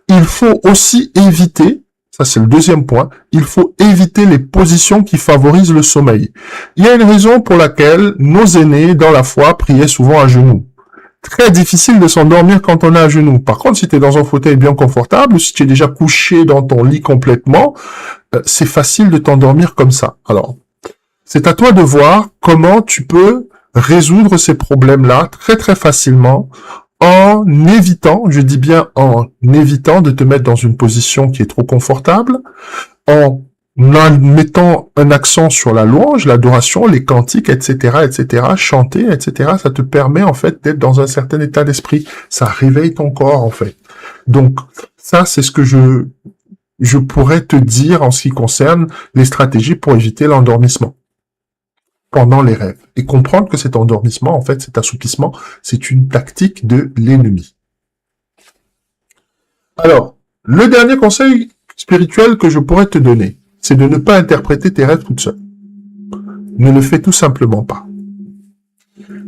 Il faut aussi éviter, ça c'est le deuxième point, il faut éviter les positions qui favorisent le sommeil. Il y a une raison pour laquelle nos aînés dans la foi priaient souvent à genoux. Très difficile de s'endormir quand on est à genoux. Par contre, si tu es dans un fauteuil bien confortable, si tu es déjà couché dans ton lit complètement, c'est facile de t'endormir comme ça. Alors, c'est à toi de voir comment tu peux résoudre ces problèmes-là très très facilement en évitant, je dis bien en évitant de te mettre dans une position qui est trop confortable, en mettant un accent sur la louange, l'adoration, les cantiques, etc., chanter, etc., ça te permet en fait d'être dans un certain état d'esprit. Ça réveille ton corps en fait. Donc ça, c'est ce que je pourrais te dire en ce qui concerne les stratégies pour éviter l'endormissement pendant les rêves. Et comprendre que cet endormissement, en fait, cet assoupissement, c'est une tactique de l'ennemi. Alors, le dernier conseil spirituel que je pourrais te donner, c'est de ne pas interpréter tes rêves toute seule. Ne le fais tout simplement pas.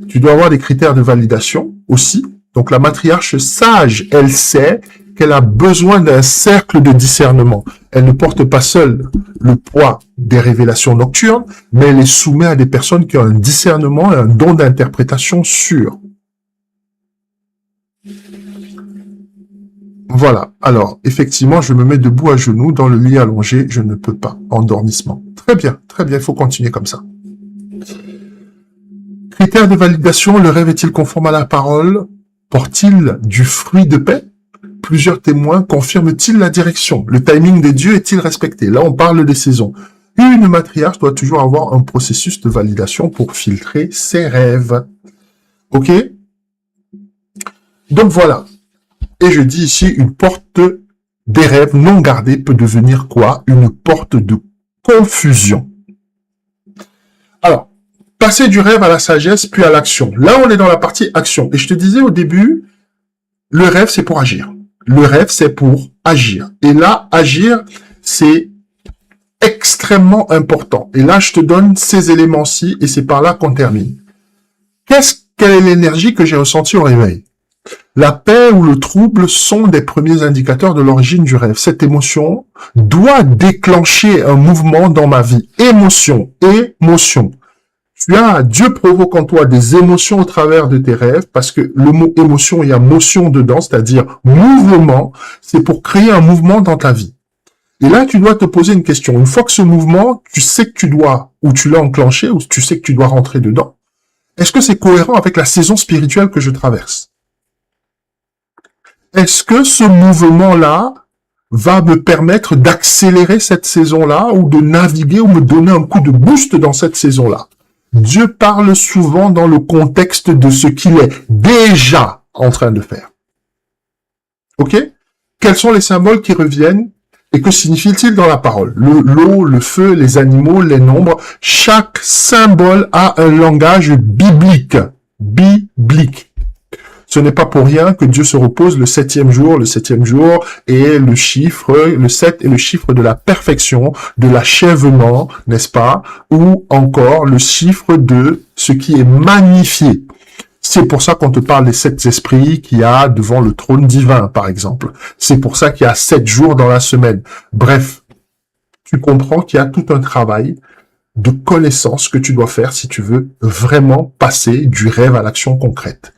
Tu dois avoir des critères de validation aussi. Donc la matriarche sage, elle sait qu'elle a besoin d'un cercle de discernement. Elle ne porte pas seule le poids des révélations nocturnes, mais elle les soumet à des personnes qui ont un discernement et un don d'interprétation sûr. Voilà. Alors, effectivement, je me mets debout à genoux, dans le lit allongé, je ne peux pas. Endormissement. Très bien, il faut continuer comme ça. Critères de validation, le rêve est-il conforme à la parole? Porte-t-il du fruit de paix? Plusieurs témoins confirment-ils la direction? Le timing des dieux est-il respecté? Là, on parle des saisons. Une matriarche doit toujours avoir un processus de validation pour filtrer ses rêves. Ok? Donc voilà. Et je dis ici, une porte des rêves non gardée peut devenir quoi? Une porte de confusion. Alors, passer du rêve à la sagesse, puis à l'action. Là, on est dans la partie action. Et je te disais au début, le rêve, c'est pour agir. Le rêve, c'est pour agir. Et là, agir, c'est extrêmement important. Et là, je te donne ces éléments-ci, et c'est par là qu'on termine. Quelle est l'énergie que j'ai ressentie au réveil? La paix ou le trouble sont des premiers indicateurs de l'origine du rêve. Cette émotion doit déclencher un mouvement dans ma vie. Émotion. Dieu provoque en toi des émotions au travers de tes rêves, parce que le mot émotion, il y a motion dedans, c'est-à-dire mouvement, c'est pour créer un mouvement dans ta vie. Et là, tu dois te poser une question. Une fois que ce mouvement, tu sais que tu dois, ou tu l'as enclenché, ou tu sais que tu dois rentrer dedans, est-ce que c'est cohérent avec la saison spirituelle que je traverse? Est-ce que ce mouvement-là va me permettre d'accélérer cette saison-là, ou de naviguer, ou me donner un coup de boost dans cette saison-là? Dieu parle souvent dans le contexte de ce qu'il est déjà en train de faire. Ok? Quels sont les symboles qui reviennent et que signifie-t-il dans la parole? L'eau, le feu, les animaux, les nombres. Chaque symbole a un langage biblique. Ce n'est pas pour rien que Dieu se repose le septième jour. Le septième jour est le chiffre, le 7 est le chiffre de la perfection, de l'achèvement, n'est-ce pas? Ou encore le chiffre de ce qui est magnifié. C'est pour ça qu'on te parle des 7 esprits qu'il y a devant le trône divin, par exemple. C'est pour ça qu'il y a 7 jours dans la semaine. Bref, tu comprends qu'il y a tout un travail de connaissance que tu dois faire si tu veux vraiment passer du rêve à l'action concrète.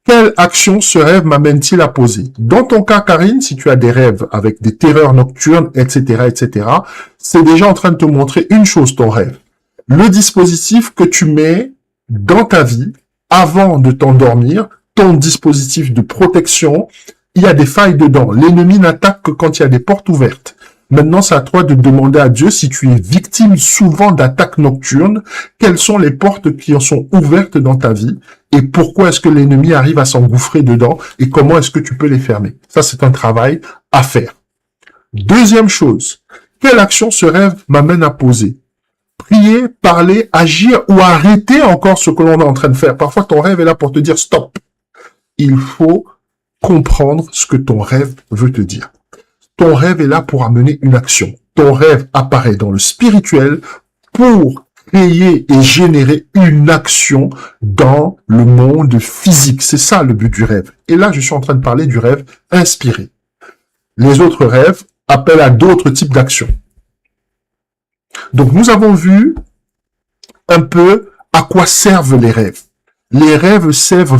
Quelle action ce rêve m'amène-t-il à poser? Dans ton cas, Karine, si tu as des rêves avec des terreurs nocturnes, etc., c'est déjà en train de te montrer une chose, ton rêve. Le dispositif que tu mets dans ta vie avant de t'endormir, ton dispositif de protection, il y a des failles dedans. L'ennemi n'attaque que quand il y a des portes ouvertes. Maintenant, c'est à toi de demander à Dieu si tu es victime souvent d'attaques nocturnes, quelles sont les portes qui en sont ouvertes dans ta vie et pourquoi est-ce que l'ennemi arrive à s'engouffrer dedans et comment est-ce que tu peux les fermer. Ça, c'est un travail à faire. Deuxième chose, quelle action ce rêve m'amène à poser? Prier, parler, agir ou arrêter encore ce que l'on est en train de faire. Parfois, ton rêve est là pour te dire stop. Il faut comprendre ce que ton rêve veut te dire. Ton rêve est là pour amener une action. Ton rêve apparaît dans le spirituel pour créer et générer une action dans le monde physique. C'est ça le but du rêve. Et là, je suis en train de parler du rêve inspiré. Les autres rêves appellent à d'autres types d'actions. Donc, nous avons vu un peu à quoi servent les rêves. Les rêves servent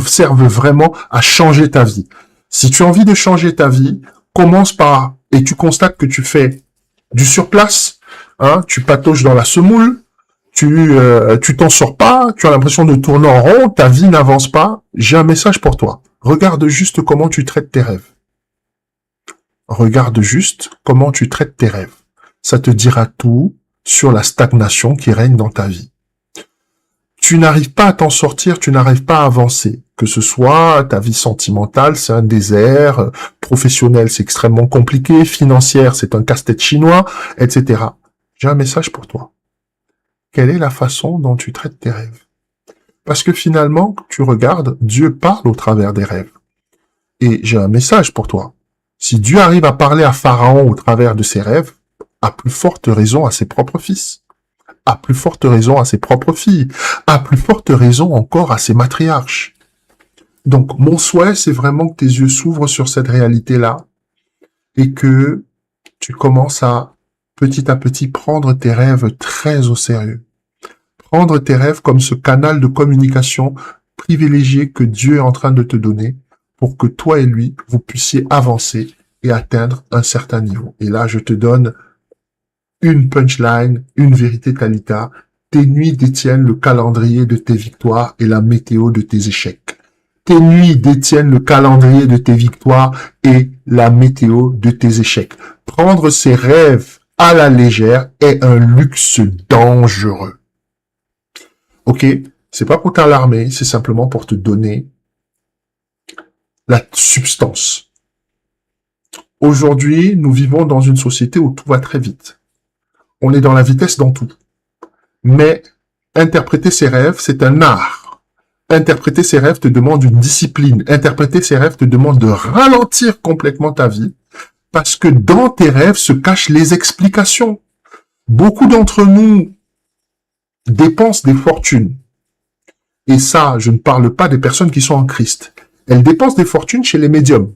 vraiment à changer ta vie. Si tu as envie de changer ta vie, commence par, et tu constates que tu fais du surplace, hein, tu patauges dans la semoule, tu t'en sors pas, tu as l'impression de tourner en rond, ta vie n'avance pas, j'ai un message pour toi. Regarde juste comment tu traites tes rêves. Regarde juste comment tu traites tes rêves. Ça te dira tout sur la stagnation qui règne dans ta vie. Tu n'arrives pas à t'en sortir, tu n'arrives pas à avancer. Que ce soit ta vie sentimentale, c'est un désert, professionnel, c'est extrêmement compliqué, financière, c'est un casse-tête chinois, etc. J'ai un message pour toi. Quelle est la façon dont tu traites tes rêves? Parce que finalement, tu regardes, Dieu parle au travers des rêves. Et j'ai un message pour toi. Si Dieu arrive à parler à Pharaon au travers de ses rêves, à plus forte raison à ses propres fils, à plus forte raison à ses propres filles, à plus forte raison encore à ses matriarches. Donc, mon souhait, c'est vraiment que tes yeux s'ouvrent sur cette réalité-là et que tu commences à petit prendre tes rêves très au sérieux. Prendre tes rêves comme ce canal de communication privilégié que Dieu est en train de te donner pour que toi et lui, vous puissiez avancer et atteindre un certain niveau. Et là, je te donne une punchline, une vérité Talita. Tes nuits détiennent le calendrier de tes victoires et la météo de tes échecs. Tes nuits détiennent le calendrier de tes victoires et la météo de tes échecs. Prendre ses rêves à la légère est un luxe dangereux. Ok? C'est pas pour t'alarmer, c'est simplement pour te donner la substance. Aujourd'hui, nous vivons dans une société où tout va très vite. On est dans la vitesse dans tout. Mais interpréter ses rêves, c'est un art. Interpréter ses rêves te demande une discipline. Interpréter ses rêves te demande de ralentir complètement ta vie parce que dans tes rêves se cachent les explications. Beaucoup d'entre nous dépensent des fortunes. Et ça, je ne parle pas des personnes qui sont en Christ. Elles dépensent des fortunes chez les médiums.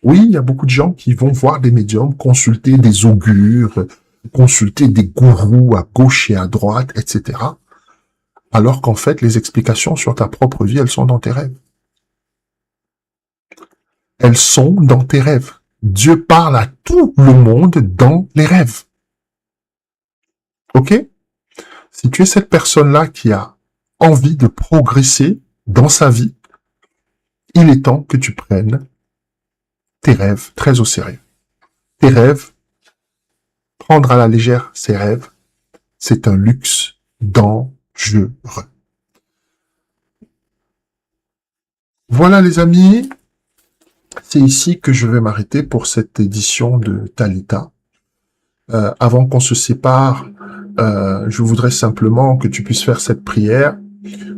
Oui, il y a beaucoup de gens qui vont voir des médiums, consulter des augures, consulter des gourous à gauche et à droite, etc. Alors qu'en fait, les explications sur ta propre vie, elles sont dans tes rêves. Elles sont dans tes rêves. Dieu parle à tout le monde dans les rêves. Ok? Si tu es cette personne-là qui a envie de progresser dans sa vie, il est temps que tu prennes tes rêves très au sérieux. Tes rêves, prendre à la légère ses rêves, c'est un luxe dangereux. Voilà les amis, c'est ici que je vais m'arrêter pour cette édition de Talita. Avant qu'on se sépare, je voudrais simplement que tu puisses faire cette prière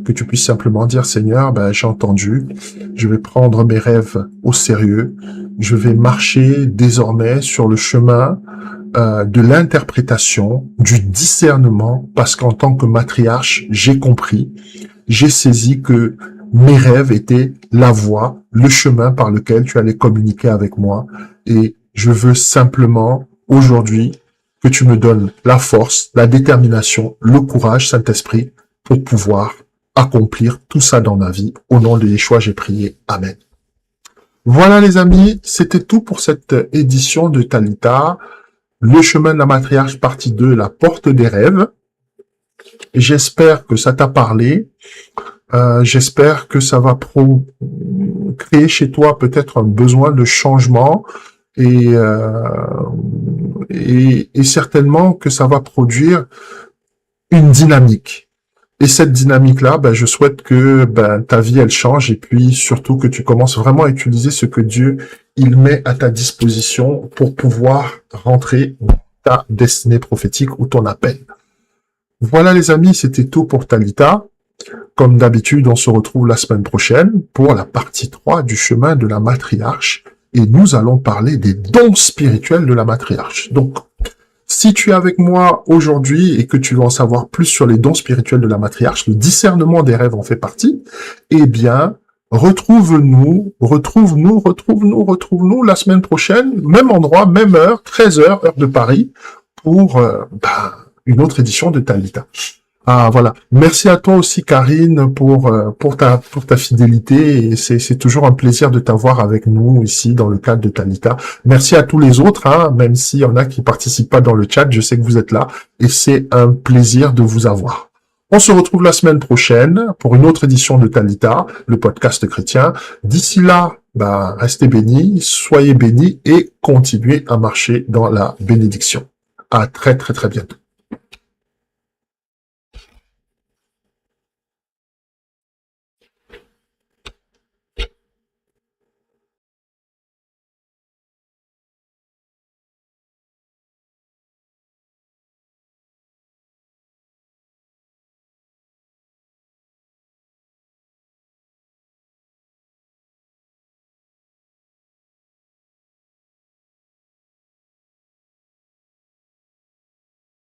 que tu puisses simplement dire, Seigneur, j'ai entendu, je vais prendre mes rêves au sérieux, je vais marcher désormais sur le chemin de l'interprétation, du discernement, parce qu'en tant que matriarche, j'ai compris, j'ai saisi que mes rêves étaient la voie, le chemin par lequel tu allais communiquer avec moi. Et je veux simplement, aujourd'hui, que tu me donnes la force, la détermination, le courage, Saint-Esprit, pour pouvoir accomplir tout ça dans ma vie. Au nom de Yeshua, j'ai prié. Amen. Voilà les amis, c'était tout pour cette édition de Talita, le chemin de la matriarche, partie 2, la porte des rêves. J'espère que ça t'a parlé. J'espère que ça va créer chez toi peut-être un besoin de changement et certainement que ça va produire une dynamique. Et cette dynamique-là, je souhaite que ta vie, elle change et puis surtout que tu commences vraiment à utiliser ce que Dieu, il met à ta disposition pour pouvoir rentrer dans ta destinée prophétique ou ton appel. Voilà les amis, c'était tout pour Talita. Comme d'habitude, on se retrouve la semaine prochaine pour la partie 3 du chemin de la matriarche et nous allons parler des dons spirituels de la matriarche. Donc, si tu es avec moi aujourd'hui et que tu veux en savoir plus sur les dons spirituels de la matriarche, le discernement des rêves en fait partie, eh bien, retrouve-nous la semaine prochaine, même endroit, même heure, 13h, heure de Paris, pour une autre édition de Talita. Ah voilà. Merci à toi aussi Karine pour ta fidélité et c'est toujours un plaisir de t'avoir avec nous ici dans le cadre de Talita. Merci à tous les autres, même s'il y en a qui participent pas dans le chat, je sais que vous êtes là et c'est un plaisir de vous avoir. On se retrouve la semaine prochaine pour une autre édition de Talita, le podcast chrétien. D'ici là, restez bénis, soyez bénis et continuez à marcher dans la bénédiction. À très très très bientôt.